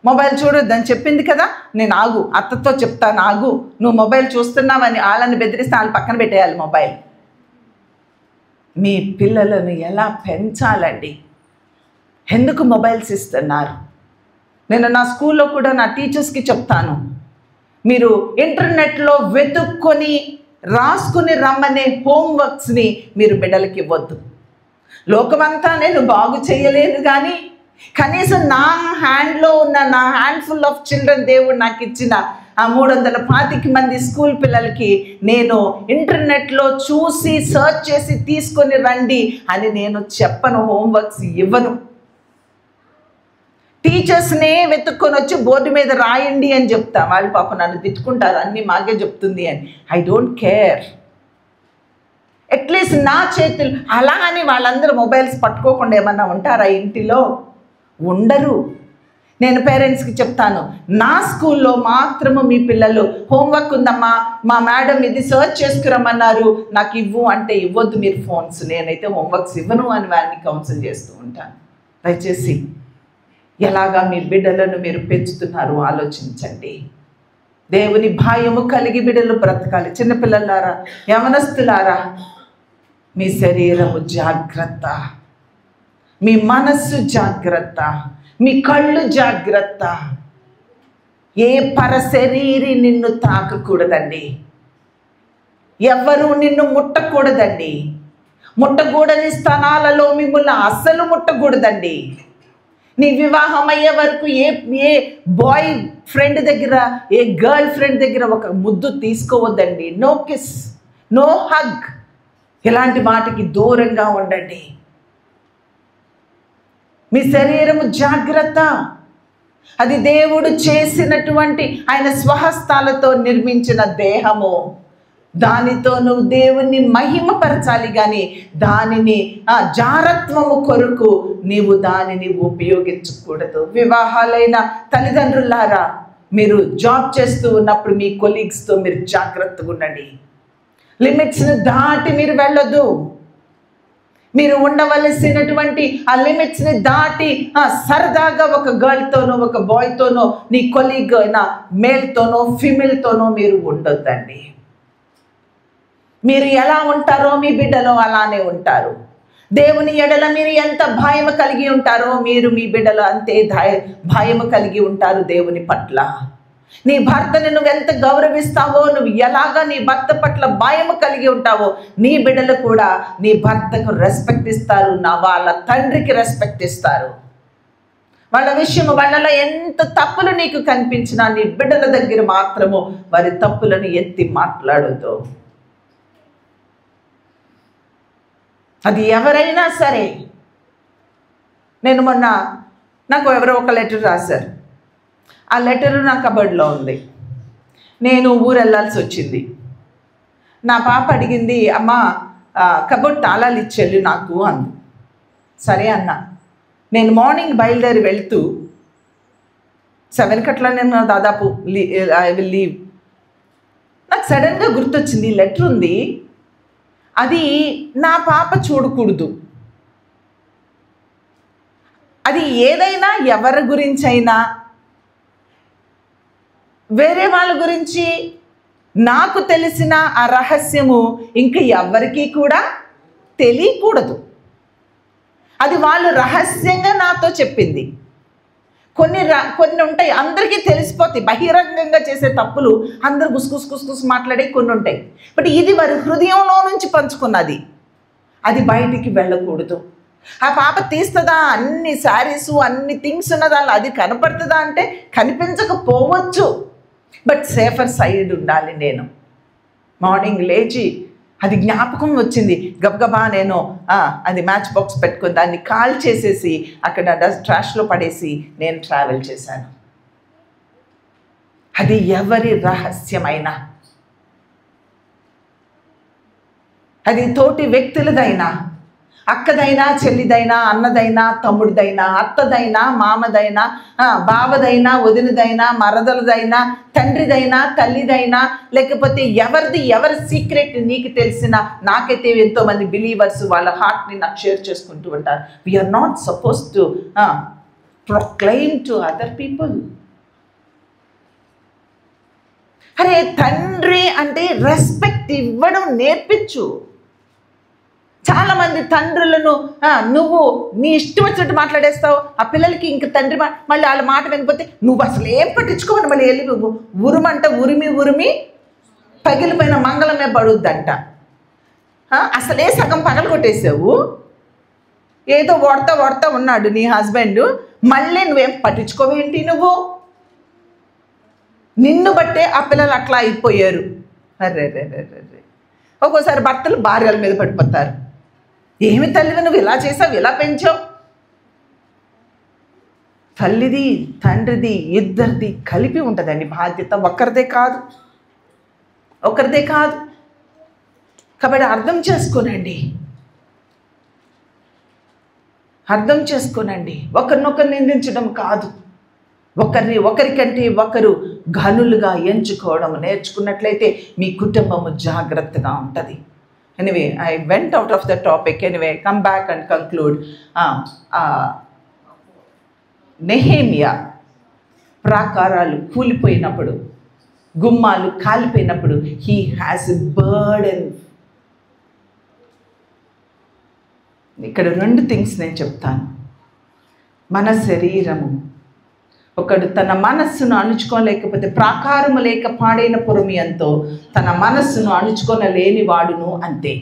Speaker 2: మొబైల్ చూడొద్దని చెప్పింది కదా, నేను ఆగు అత్తతో చెప్తాను, ఆగు నువ్వు మొబైల్ చూస్తున్నావని వాళ్ళని బెదిరిస్తే వాళ్ళు పక్కన పెట్టేయాలి మొబైల్. మీ పిల్లలను ఎలా పెంచాలండి? ఎందుకు మొబైల్స్ ఇస్తున్నారు? నేను నా స్కూల్లో కూడా నా టీచర్స్కి చెప్తాను, మీరు ఇంటర్నెట్లో వెతుక్కొని రాసుకుని రమ్మనే హోంవర్క్స్ని మీరు బిడ్డలకి ఇవ్వద్దు. లోకమంతా నేను బాగు చేయలేను, కానీ కనీసం నా హ్యాండ్లో ఉన్న నా హ్యాండ్ఫుల్ ఆఫ్ చిల్డ్రన్ దేవుడు నాకు ఇచ్చిన ఆ 325 మంది స్కూల్ పిల్లలకి నేను ఇంటర్నెట్లో చూసి సర్చ్ చేసి తీసుకొని రండి అని నేను చెప్పను, హోంవర్క్స్ ఇవ్వను. టీచర్స్నే వెతుక్కొని వచ్చి బోర్డు మీద రాయండి అని చెప్తా. వాళ్ళు పాప నన్ను తిట్టుకుంటారు, అన్నీ మాకే చెప్తుంది అని. I don't care. అట్లీస్ట్ నా చేతులు అలా అని వాళ్ళందరూ మొబైల్స్ పట్టుకోకుండా ఏమన్నా ఉంటారా ఇంటిలో? ఉండరు. నేను పేరెంట్స్కి చెప్తాను, నా స్కూల్లో మాత్రము మీ పిల్లలు హోంవర్క్ ఉందమ్మా, మా మేడం ఇది సర్చ్ చేసుకురమ్మన్నారు, నాకు ఇవ్వు అంటే ఇవ్వద్దు మీరు ఫోన్స్, నేనైతే హోంవర్క్స్ ఇవ్వను అని వారిని కౌన్సిల్ చేస్తూ ఉంటాను. దయచేసి ఎలాగా మీ బిడ్డలను మీరు పెంచుతున్నారో ఆలోచించండి. దేవుని భయము కలిగి బిడ్డలు బ్రతకాలి. చిన్నపిల్లలారా, యవనస్తులారా, మీ శరీరము జాగ్రత్త, మీ మనస్సు జాగ్రత్త, మీ కళ్ళు జాగ్రత్త. ఏ పరశరీరి నిన్ను తాకకూడదండి, ఎవరు నిన్ను ముట్టకూడదండి. ముట్టకూడని స్థానాలలో మిమ్మల్ని అస్సలు ముట్టకూడదండి. నీ వివాహం అయ్యే వరకు ఏ బాయ్ ఫ్రెండ్ దగ్గర, ఏ గర్ల్ ఫ్రెండ్ దగ్గర ఒక ముద్దు తీసుకోవద్దండి. నో కిస్, నో హగ్, ఇలాంటి వాటికి దూరంగా ఉండండి. మీ శరీరము జాగ్రత్త, అది దేవుడు చేసినటువంటి ఆయన స్వహస్తాలతో నిర్మించిన దేహము. దానితో నువ్వు దేవుణ్ణి మహిమపరచాలి, కానీ దానిని జారత్వము కొరకు నీవు దానిని ఉపయోగించకూడదు. వివాహాలైన తల్లిదండ్రులారా, మీరు జాబ్ చేస్తూ ఉన్నప్పుడు మీ కొలీగ్స్తో మీరు జాగ్రత్తగా ఉండండి. లిమిట్స్ని దాటి మీరు వెళ్ళొద్దు. మీరు ఉండవలసినటువంటి ఆ లిమిట్స్ని దాటి సరదాగా ఒక గర్ల్తోనో ఒక బాయ్తోనో నీ కొలీగ్ అయినా మేల్తోనో ఫీమేల్తోనో మీరు ఉండొద్దండి. మీరు ఎలా ఉంటారో మీ బిడ్డలో అలానే ఉంటారు. దేవుని ఎడల మీరు ఎంత భయము కలిగి ఉంటారో మీరు మీ బిడ్డలో అంతే భయము కలిగి ఉంటారు దేవుని పట్ల. నీ భర్తని నువ్వు ఎంత గౌరవిస్తావో, నువ్వు ఎలాగా నీ భర్త పట్ల భయము కలిగి ఉంటావో నీ బిడ్డలు కూడా నీ భర్తకు రెస్పెక్ట్ ఇస్తారు, వాళ్ళ తండ్రికి రెస్పెక్ట్ ఇస్తారు. వాళ్ళ విషయము, వాళ్ళలో ఎంత తప్పులు నీకు కనిపించినా నీ బిడ్డల దగ్గర మాత్రము వారి తప్పులను ఎత్తి మాట్లాడొద్దు. అది ఎవరైనా సరే. నేను మొన్న నాకు ఎవరో ఒక లెటర్ రాశారు. ఆ లెటరు నా కబర్డ్లో ఉంది. నేను ఊరు వెళ్ళాల్సి వచ్చింది. నా పాప అడిగింది, అమ్మ కబోర్డ్ తాళాలు ఇచ్చెళ్ళు నాకు అంది. సరే అన్నా. నేను మార్నింగ్ బయలుదేరి వెళ్తూ 7 కట్లా నేను దాదాపు ఐ విల్ లీవ్. నాకు సడన్గా గుర్తొచ్చింది, లెటర్ ఉంది, అది నా పాప చూడకూడదు. అది ఏదైనా ఎవరి గురించి అయినా వేరే వాళ్ళ గురించి నాకు తెలిసిన ఆ రహస్యము ఇంకా ఎవరికీ కూడా తెలియకూడదు. అది వాళ్ళు రహస్యంగా నాతో చెప్పింది. కొన్ని ఉంటాయి, అందరికీ తెలిసిపోతాయి. బహిరంగంగా చేసే తప్పులు అందరూ గుసగుసు మాట్లాడే కొన్ని ఉంటాయి. బట్ ఇది వారి హృదయంలో నుంచి పంచుకున్నది, అది బయటికి వెళ్ళకూడదు. ఆ పాప తీస్తుందా, అన్ని శారీసు అన్ని థింగ్స్ ఉన్నదా, అది కనపడుతుందా అంటే కనిపించకపోవచ్చు. బట్ సేఫర్ సైడ్ ఉండాలి. నేను మార్నింగ్ లేచి అది జ్ఞాపకం వచ్చింది, గబగబా నేను అది మ్యాచ్ బాక్స్ పెట్టుకుని దాన్ని కాల్ చేసేసి అక్కడ ట్రాష్లో పడేసి నేను ట్రావెల్ చేశాను. అది ఎవరి రహస్యమైనా, అది తోటి వ్యక్తులదైనా, అక్కదైనా, చెల్లిదైనా, అన్నదైనా, తమ్ముడిదైనా, అత్తదైనా, మామదైనా, బావదైనా, వదినదైనా, మరదలదైనా, తండ్రిదైనా, తల్లిదైనా, లేకపోతే ఎవరి సీక్రెట్ నీకు తెలిసిన, నాకైతే ఎంతోమంది బిలీవర్స్ వాళ్ళ హార్ట్ని నాకు షేర్ చేసుకుంటూ ఉంటారు. We're not suppose to proclaim to other people. అరే తండ్రి అంటే రెస్పెక్ట్ ఇవ్వడం నేర్పించు. చాలామంది తండ్రులను నువ్వు నీ ఇష్టం వచ్చినట్టు మాట్లాడేస్తావు. ఆ పిల్లలకి ఇంక తండ్రి మళ్ళీ వాళ్ళ మాట వినిపోతే నువ్వు అసలు ఏం పట్టించుకోవని మళ్ళీ వెళ్ళి ఉరుమంట ఉరిమి పగిలిపోయిన మంగళమే పడుద్దంట. అసలే సగం పగలు కొట్టేసావు, ఏదో ఓడతా ఉన్నాడు నీ హస్బెండ్, మళ్ళీ నువ్వేం పట్టించుకోవేంటి? నువ్వు నిన్ను బట్టే ఆ పిల్లలు అట్లా అయిపోయారు. అరే ఒక్కోసారి భర్తలు భార్యల మీద పడిపోతారు. ఏమి తల్లివి నువ్వు ఇలా చేసావు, ఇలా పెంచావు. తల్లిది తండ్రిది ఇద్దరిది కలిపి ఉంటుందండి బాధ్యత, ఒకరిదే కాదు. కాబట్టి అర్థం చేసుకోనండి. ఒకరినొకరు నిందించడం కాదు, ఒకరికంటే ఒకరు ఘనులుగా ఎంచుకోవడం నేర్చుకున్నట్లయితే మీ కుటుంబము జాగ్రత్తగా ఉంటుంది. Anyway, I went out of the topic. Anyway, come back and conclude. Nehemiah ప్రాకారాలు కూలిపోయినప్పుడు, గుమ్మాలు కాలిపోయినప్పుడు, he has a burden. ఇక్కడ 2 థింగ్స్ నేను చెప్తాను. మన శరీరము, ఒకడు తన మనస్సును అణుచుకోలేకపోతే, ప్రాకారము లేక పాడైన పురమియంతో తన మనస్సును అణుచుకొనలేని వాడును అంతే.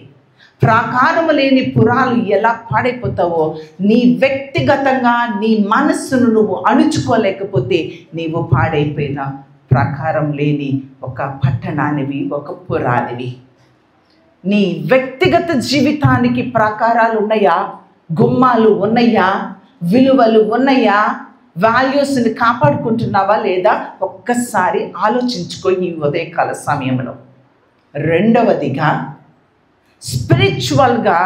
Speaker 2: ప్రాకారము లేని పురాలు ఎలా పాడైపోతావో, నీ వ్యక్తిగతంగా నీ మనస్సును నువ్వు అణుచుకోలేకపోతే నీవు పాడైపోయిన ప్రాకారం లేని ఒక పట్టణానివి, ఒక పురానివి. నీ వ్యక్తిగత జీవితానికి ప్రాకారాలు ఉన్నాయా, గుమ్మాలు ఉన్నాయా, విలువలు ఉన్నాయా, వాల్యూస్ని కాపాడుకుంటున్నావా లేదా? ఒక్కసారి ఆలోచించుకో ఈ ఉదయకాల సమయంలో. రెండవదిగా స్పిరిచువల్గా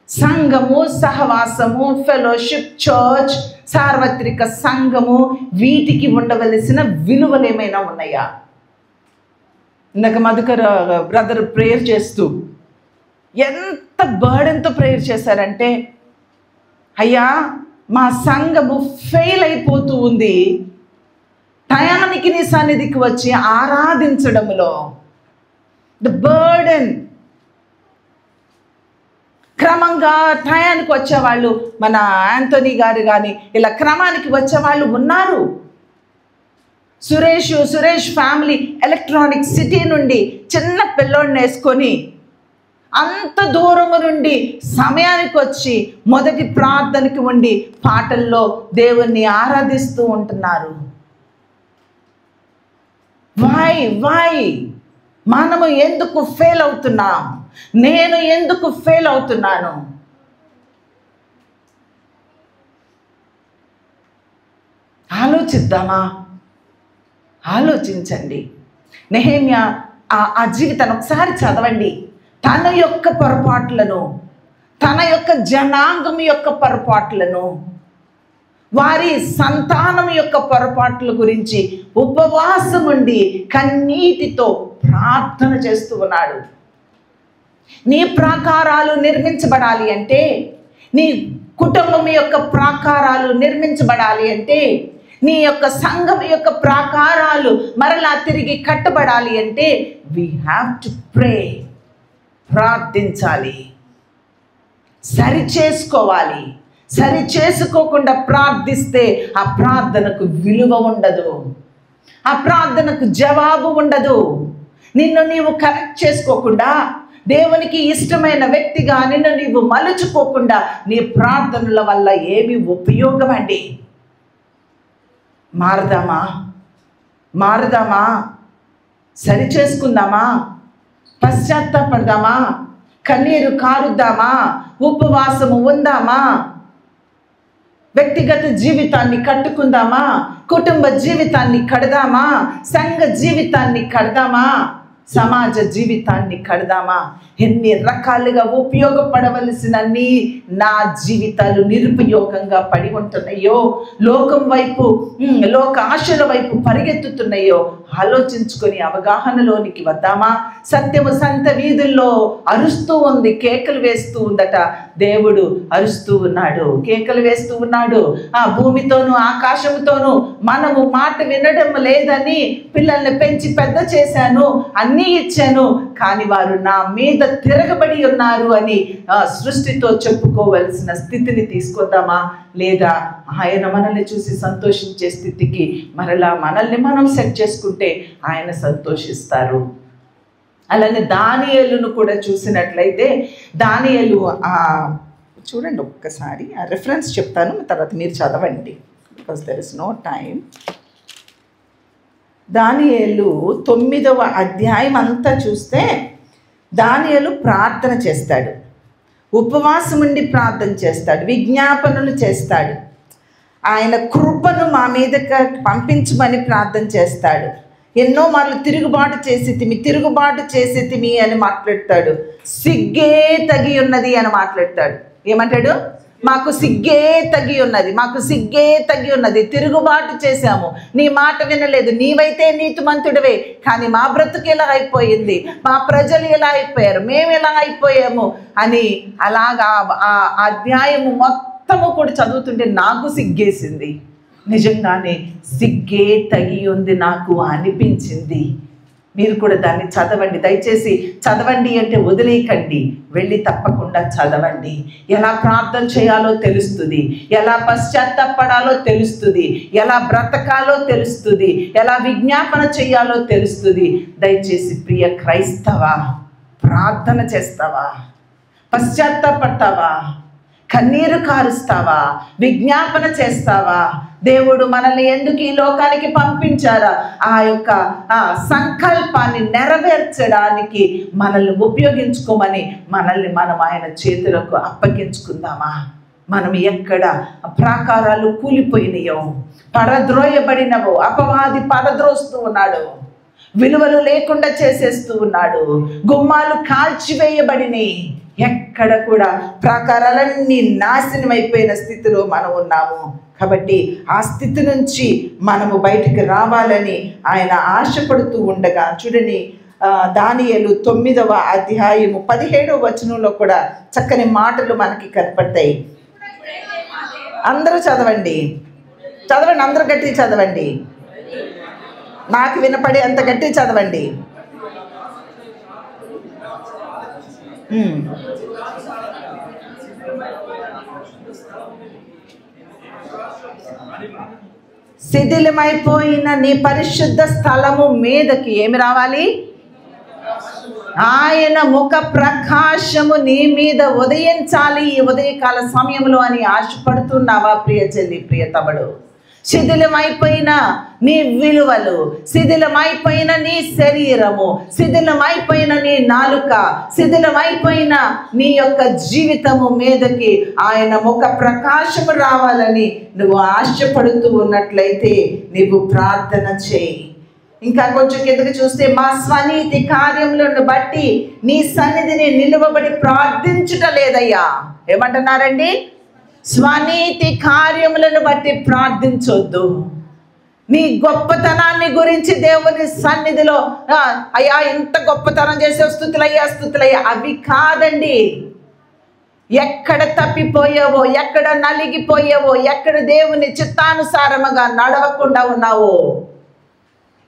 Speaker 2: సంఘము, సహవాసము, ఫెలోషిప్, చర్చ్, సార్వత్రిక సంఘము, వీటికి ఉండవలసిన విలువలు ఏమైనా ఉన్నాయా? ఇందాక మధుకర్ బ్రదర్ ప్రేయర్ చేస్తూ ఎంత బర్డెన్తో ప్రేయర్ చేశారంటే, అయ్యా మా సంఘము ఫెయిల్ అయిపోతూ ఉంది, టయానికి నీ సన్నిధికి వచ్చి ఆరాధించడంలో ద బర్డెన్. క్రమంగా టయానికి వచ్చేవాళ్ళు, మన యాంథోనీ గారు కానీ ఇలా క్రమానికి వచ్చేవాళ్ళు ఉన్నారు. సురేష్ ఫ్యామిలీ ఎలక్ట్రానిక్ సిటీ నుండి చిన్న పిల్లోడిని వేసుకొని అంత దూరము నుండి సమయానికి వచ్చి మొదటి ప్రార్థనకి ఉండి పాటల్లో దేవుణ్ణి ఆరాధిస్తూ ఉంటున్నారు. వై మనము ఎందుకు ఫెయిల్ అవుతున్నాం? నేను ఎందుకు ఫెయిల్ అవుతున్నాను? ఆలోచిద్దామా? ఆలోచించండి. నెహెమ్యా ఆ జీవితాన్ని ఒకసారి చదవండి. తన యొక్క పొరపాట్లను, తన యొక్క జనాంగం యొక్క పొరపాట్లను, వారి సంతానం యొక్క పొరపాట్ల గురించి ఉపవాసం ఉండి కన్నీటితో ప్రార్థన చేస్తూ ఉన్నాడు. నీ ప్రాకారాలు నిర్మించబడాలి అంటే, నీ కుటుంబం యొక్క ప్రాకారాలు నిర్మించబడాలి అంటే, నీ యొక్క సంఘం యొక్క ప్రాకారాలు మరలా తిరిగి కట్టబడాలి అంటే we have to pray. ప్రార్థించాలి, సరి చేసుకోవాలి. సరి చేసుకోకుండా ప్రార్థిస్తే ఆ ప్రార్థనకు విలువ ఉండదు, ఆ ప్రార్థనకు జవాబు ఉండదు. నిన్ను నీవు కరెక్ట్ చేసుకోకుండా, దేవునికి ఇష్టమైన వ్యక్తిగా నిన్ను నీవు మలుచుకోకుండా నీ ప్రార్థనల వల్ల ఏమి ఉపయోగం అండి? మారదామా? సరి చేసుకుందామా? పశ్చాత్తాపడదామా? కన్నీరు కారుద్దామా? ఉపవాసము ఉందామా? వ్యక్తిగత జీవితాన్ని కట్టుకుందామా? కుటుంబ జీవితాన్ని కడదామా? సంఘ జీవితాన్ని కడదామా? సమాజ జీవితాన్ని కడదామా? ఎన్ని రకాలుగా ఉపయోగపడవలసిన నా జీవితాలు నిరుపయోగంగా పడి ఉంటున్నాయో, లోకం వైపు, లోక ఆశల వైపు పరిగెత్తుతున్నాయో ఆలోచించుకొని అవగాహనలోనికి వద్దామా? సత్యము సంత వీధుల్లో అరుస్తూ ఉంది, కేకలు వేస్తూ ఉందట. దేవుడు అరుస్తూ ఉన్నాడు, కేకలు వేస్తూ ఉన్నాడు. ఆ భూమితోనూ ఆకాశంతోనూ మనము మాట వినడం లేదని పిల్లల్ని పెంచి పెద్ద చేశాను, అన్నీ ఇచ్చాను, కానీ వారు నా మీద తిరగబడి ఉన్నారు అని సృష్టితో చెప్పుకోవలసిన స్థితిని తీసుకొద్దామా? లేదా ఆయన మనల్ని చూసి సంతోషించే స్థితికి మరలా మనల్ని మనం సెట్ చేసుకుంటే ఆయన సంతోషిస్తారు. అలానే దానియేలును కూడా చూసినట్లయితే, దానియేలు చూడండి ఒక్కసారి ఆ రెఫరెన్స్ చెప్తాను, తర్వాత మీరు చదవండి, because there is no time. దానియేలు 9వ అధ్యాయం అంతా చూస్తే దానియేలు ప్రార్థన చేస్తాడు, ఉపవాసం ఉండి ప్రార్థన చేస్తాడు, విజ్ఞాపనలు చేస్తాడు, ఆయన కృపను మా మీదకి పంపించమని ప్రార్థన చేస్తాడు. ఎన్నో మార్లు తిరుగుబాటు చేసేతిమి అని మాట్లాడతాడు. సిగ్గే తగి ఉన్నది అని మాట్లాడతాడు. ఏమంటాడు? మాకు సిగ్గే తగి ఉన్నది, తిరుగుబాటు చేశాము, నీ మాట వినలేదు, నీవైతే నీతిమంతుడివే, కానీ మా బ్రతుకు ఎలా అయిపోయింది, మా ప్రజలు ఎలా అయిపోయారు, మేము ఎలా అయిపోయాము అని అలాగా ఆ అధ్యాయము మొత్తము కూడా చదువుతుంటే నాకు సిగ్గేసింది. నిజంగానే సిగ్గే తగి ఉంది నాకు అనిపించింది. మీరు కూడా దాన్ని చదవండి, దయచేసి చదవండి అంటే వదిలేయకండి, వెళ్ళి తప్పకుండా చదవండి. ఎలా ప్రార్థన చేయాలో తెలుస్తుంది, ఎలా పశ్చాత్తాపడాలో తెలుస్తుంది, ఎలా బ్రతకాలో తెలుస్తుంది, ఎలా విజ్ఞాపన చేయాలో తెలుస్తుంది. దయచేసి ప్రియ క్రైస్తవ, ప్రార్థన చేస్తావా? పశ్చాత్తాపడతావా? కన్నీరు కారుస్తావా? విజ్ఞాపన చేస్తావా? దేవుడు మనల్ని ఎందుకు ఈ లోకానికి పంపించారా? ఆ యొక్క సంకల్పాన్ని నెరవేర్చడానికి మనల్ని ఉపయోగించుకోమని మనల్ని మనం ఆయన చేతులకు అప్పగించుకుందామా? మనం ఎక్కడ ప్రాకారాలు కూలిపోయినాయో, పడద్రోయబడినవో, అపవాది పడద్రోస్తూ ఉన్నాడు, విలువలు లేకుండా చేసేస్తూ ఉన్నాడు, గుమ్మాలు కాల్చివేయబడినాయి, ఎక్కడ కూడా ప్రాకారాలన్నీ నాశనం అయిపోయిన స్థితిలో మనం ఉన్నాము. కాబట్టి ఆ స్థితి నుంచి మనము బయటికి రావాలని ఆయన ఆశపడుతూ ఉండగా చూడండి, దానియేలు 9వ అధ్యాయము 17వ వచనంలో కూడా చక్కని మాటలు మనకి కనపడతాయి. అందరూ చదవండి, అందరూ గట్టి చదవండి, నాకు వినపడే అంత గట్టి చదవండి. శిథిలమైపోయిన నీ పరిశుద్ధ స్థలము మీదకి ఏమి రావాలి? ఆయన ముఖ ప్రకాశము నీ మీద ఉదయించాలి ఈ ఉదయకాల సమయంలో అని ఆశపడుతున్నావా ప్రియ చెల్లి, ప్రియ తమ్ముడు? శిథిలమైపోయిన నీ విలువలు, శిథిలమైపోయిన నీ శరీరము, శిథిలమైపోయిన నీ నాలుక, శిథిలమైపోయిన నీ యొక్క జీవితము మీదకి ఆయన ముఖ ప్రకాశము రావాలని నువ్వు ఆశపడుతూ ఉన్నట్లయితే నీవు ప్రార్థన చేయి. ఇంకా కొంచెం కిందకి చూస్తే, మా స్వనీతి కార్యములను బట్టి నీ సన్నిధిని నిలువబడి ప్రార్థించుట లేదయ్యా. ఏమంటున్నారండి? స్వనీతి కార్యములను బట్టి ప్రార్థించొద్దు. నీ గొప్పతనాన్ని గురించి దేవుని సన్నిధిలో అయ్యా ఇంత గొప్పతనం చేసే స్తుతులయ్యా స్తుతులయ్యా అవి కాదండి. ఎక్కడ తప్పిపోయావో, ఎక్కడ నలిగిపోయావో, ఎక్కడ దేవుని చిత్తానుసారముగా నడవకుండా ఉన్నావో,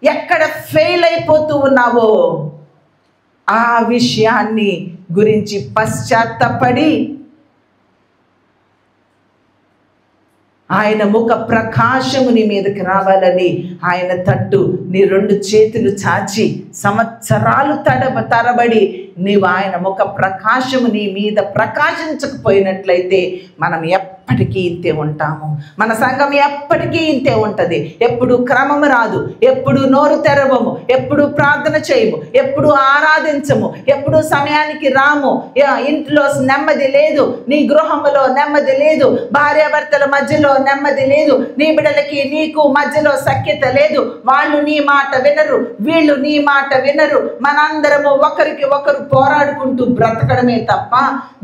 Speaker 2: ఎక్కడ ఫెయిల్ అయిపోతూ ఉన్నావో ఆ విషయాన్ని గురించి పశ్చాత్తపడి ఆయన ముఖ ప్రకాశము నీ మీదకి రావాలని ఆయన తట్టు నీ 2 చేతులు చాచి సంవత్సరాలు తరబడి నీవు ఆయన ముఖ ప్రకాశము నీ మీద ప్రకాశించకపోయినట్లయితే మనం ఎప్పటికీ ఇంతే ఉంటాము. మన సంఘం ఎప్పటికీ ఇంతే ఉంటుంది. ఎప్పుడు క్రమము రాదు, ఎప్పుడు నోరు తెరవము, ఎప్పుడు ప్రార్థన చేయము, ఎప్పుడు ఆరాధించము, ఎప్పుడు సమయానికి రాము. ఇంట్లో నెమ్మది లేదు, నీ గృహములో నెమ్మది లేదు, భార్యాభర్తల మధ్యలో నెమ్మది లేదు, నీ బిడ్డలకి నీకు మధ్యలో సఖ్యత లేదు. వాళ్ళు నీ మాట వినరు, వీళ్ళు నీ మాట వినరు. మనందరము ఒకరికి ఒకరు పోరాడుకుంటూ బ్రతకడమే తప్ప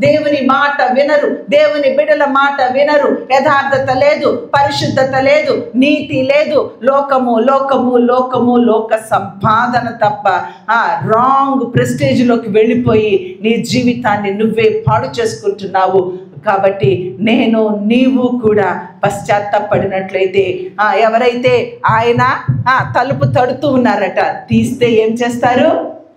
Speaker 2: దేవుని మాట వినరు, దేవుని బిడ్డల మాట వినరు. యథార్థత లేదు, పరిశుద్ధత లేదు, నీతి లేదు. లోకము లోకము లోకము లోక సంపాదన తప్ప రాంగ్ ప్రెస్టేజ్లోకి వెళ్ళిపోయి నీ జీవితాన్ని నువ్వే పాడు చేసుకుంటున్నావు. కాబట్టి నేను నీవు కూడా పశ్చాత్తాపడినట్లయితే, ఎవరైతే ఆయన తలుపు తడుతూ ఉన్నారట, తీస్తే ఏం చేస్తారు?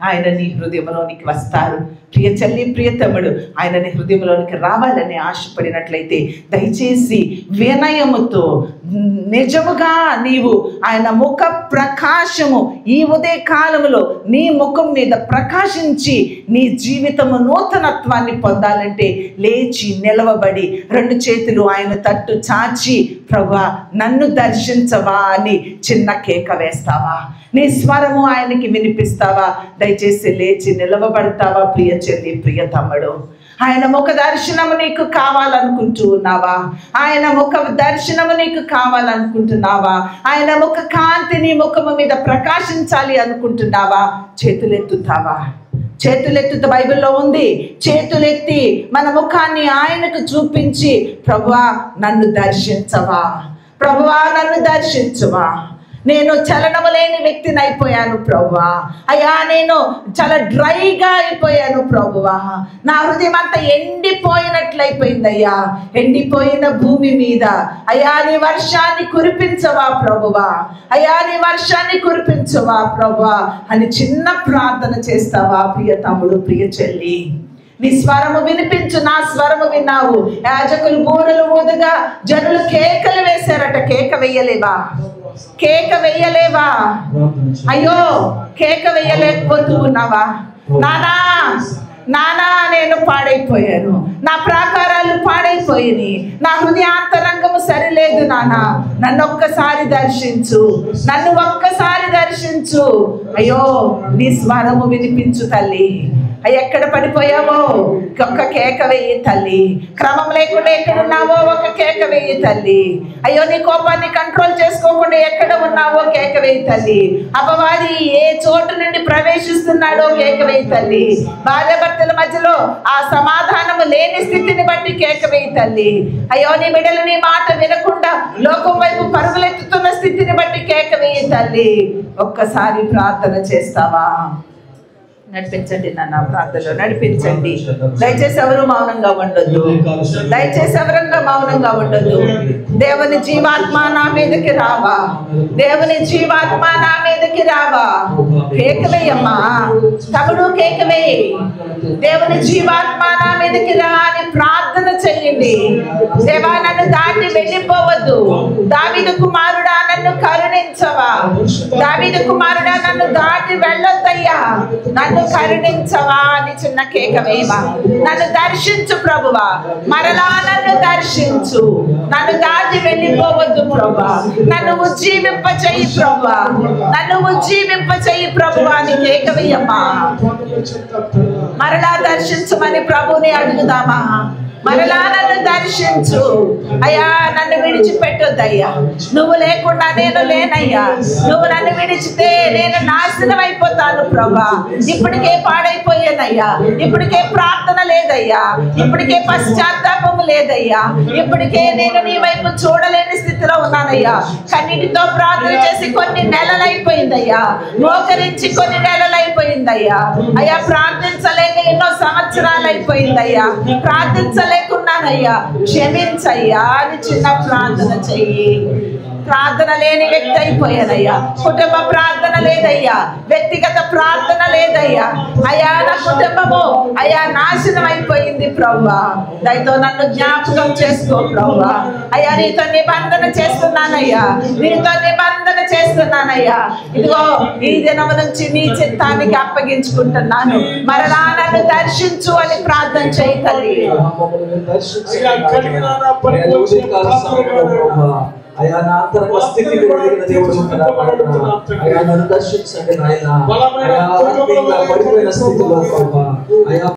Speaker 2: ఆయన నీ హృదయంలోనికి వస్తారు. ప్రియ చెల్లి, ప్రియ తమ్ముడు, ఆయన నీ హృదయంలోనికి రావాలని ఆశపడినట్లయితే దయచేసి వినయముతో నిజముగా నీవు ఆయన ముఖ ప్రకాశము ఈ ఉదయ కాలంలో నీ ముఖం మీద ప్రకాశించి నీ జీవితము నూతనత్వాన్ని పొందాలంటే లేచి నిలవబడి 2 చేతులు ఆయన తట్టు చాచి, ప్రభువా నన్ను దర్శించవా అని చిన్న కేక వేస్తావా? నీ స్వరము ఆయనకి వినిపిస్తావా? దయచేసి లేచి నిలవబడతావా? ప్రియ చెల్లి, ప్రియ తమ్ముడు, ఆయన ముఖ దర్శనము నీకు కావాలనుకుంటూ ఉన్నావా? ఆయన ముఖ దర్శనము నీకు కావాలనుకుంటున్నావా? ఆయన ముఖ కాంతి నీ ముఖము మీద ప్రకాశించాలి అనుకుంటున్నావా? చేతులెత్తుతావా? చేతులెత్తుత బైబిల్లో ఉంది. చేతులెత్తి మన ముఖాన్ని ఆయనకు చూపించి, ప్రభువా నన్ను దర్శించవా, ప్రభువా నన్ను దర్శించవా, నేను చలనము లేని వ్యక్తిని అయిపోయాను ప్రభువా, అయ్యా నేను చాలా డ్రైగా అయిపోయాను ప్రభువా, నా హృదయం అంతా ఎండిపోయినట్లయిపోయిందయ్యా. ఎండిపోయిన భూమి మీద అయ్యా నీ వర్షాన్ని కురిపించవా ప్రభువా, అయ్యా నీ వర్షాన్ని కురిపించవా ప్రభువా అని చిన్న ప్రార్థన చేస్తావా? ప్రియ తమ్ముడు, ప్రియ చెల్లి, నీ స్వరము వినిపించు. నా స్వరము విన్నావు. యాజకులు బూరలు ఊదగా జనులు కేకలు వేశారట. కేక వెయ్యలేవా? కేక వెయ్యలేవా? అయ్యో కేక వెయ్యలేకపోతూ ఉన్నావా? నానా నానా నేను పాడైపోయాను, నా ప్రాకారాలు పాడైపోయినాయి, నా హృదయాంతరంగము సరిలేదు నానా, నన్ను ఒక్కసారి దర్శించు, నన్ను ఒక్కసారి దర్శించు. అయ్యో నీ స్వరము వినిపించు తల్లి. ఎక్కడ పడిపోయావో ఒక్క కేక వేయి తల్లి. క్రమం లేకుండా ఎక్కడున్నావో ఒక కేక వేయి తల్లి. అయ్యో నీ కోపాన్ని కంట్రోల్ చేసుకోకుండా ఎక్కడ ఉన్నావో కేక వేయి తల్లి. అపవాది ఏ చోటు నుండి ప్రవేశిస్తున్నాడో కేక వేయి తల్లి. భార్యాభర్తల మధ్యలో ఆ సమాధానము లేని స్థితిని బట్టి కేక వేయి తల్లి. అయ్యో నీ బిడ్డలు నీ మాట వినకుండా లోకం వైపు పరుగులెత్తుతున్న స్థితిని బట్టి కేక వేయి తల్లి. ఒక్కసారి ప్రార్థన చేస్తావా? నడిపించండి నాన్న, ప్రార్థనలో నడిపించండి. దయచేసి ఎవరు మౌనంగా ఉండొద్దు, దయచేసి ఎవరంగా మౌనంగా ఉండొద్దు. దేవుని జీవాత్మ నా మీదకి రావా, దేవుని జీవాత్మ నా మీదకి రావా. కేకవేయమ్మా తమ్ముడు, కేకవేయి. దేవుని జీవాత్మ నా మీదకి రా అని ప్రార్థన చెయ్యండి. దేవా నన్ను దాటి వెళ్ళిపోవద్దు. దావీదు కుమారుడా నన్ను కరుణించవా, దావీదు కుమారుడా నన్ను దాటి వెళ్ళొద్దయ్యా, నన్ను కరుణించవా అని చిన్న కేక వేయవా. నన్ను దర్శించు ప్రభువా, మరలా నన్ను దర్శించు, నన్ను దాటి వెళ్ళిపోవద్దు ప్రభువా, నన్ను ఉజ్జీవింప చెయ్యి ప్రభువా, నన్ను ఉజ్జీవింప చెయ్యి ప్రభువా అని కేక వేయమ్మా. మరలా దర్శించమని ప్రభుని అడుగుదామా. మరలా నన్ను దర్శించు అయ్యా, నన్ను విడిచిపెట్టొద్దయ్యా. నువ్వు లేకుండా నేను లేనయ్యా. నువ్వు నన్ను విడిచితే నేను నాశనం అయిపోతాను ప్రభా. ఇప్పటికే పాడైపోయానయ్యా, ఇప్పటికే ప్రార్థన లేదయ్యా, ఇప్పటికే పశ్చాత్తాపము లేదయ్యా, ఇప్పటికే నేను నీ వైపు చూడలేని స్థితిలో ఉన్నానయ్యా. కన్నిటితో ప్రార్థన చేసి కొన్ని నెలలైపోయిందయ్యా, మోకరించి కొన్ని నెలలైపోయిందయ్యా అయ్యా. ప్రార్థించలేక ఎన్నో సంవత్సరాలు అయిపోయిందయ్యా, ప్రార్థించలేకున్నానయ్యా, క్షమించయ్యా అని చిన్న ప్రార్థన చెయ్యి. ప్రార్థన లేని వ్యక్తి అయిపోయానయ్యా. కుటుంబ ప్రార్థన లేదయ్యా, వ్యక్తిగత ప్రార్థన లేదయ్యా అయ్యా. నా కుటుంబము అయ్యా నాశనం అయిపోయింది ప్రభువా. దయతో నన్ను జ్ఞాపకం చేసుకో ప్రభువా. అయ్యా నీతో నిబంధన చేస్తున్నానయ్యా, నీతో నిబంధన చేస్తున్నానయ్యా. ఇదిగో ఈ దినము నుంచి నీ చిత్తానికి అప్పగించుకుంటున్నాను. మరలా నన్ను దర్శించు అని ప్రార్థన చేయి తల్లి.
Speaker 1: అయ్యా నా అంతరంగ స్థితి దేవుడు అయ్యా నన్ను దర్శించండి నాయన. అయ్యా పడిపోయిన స్థితిలో అయ్యా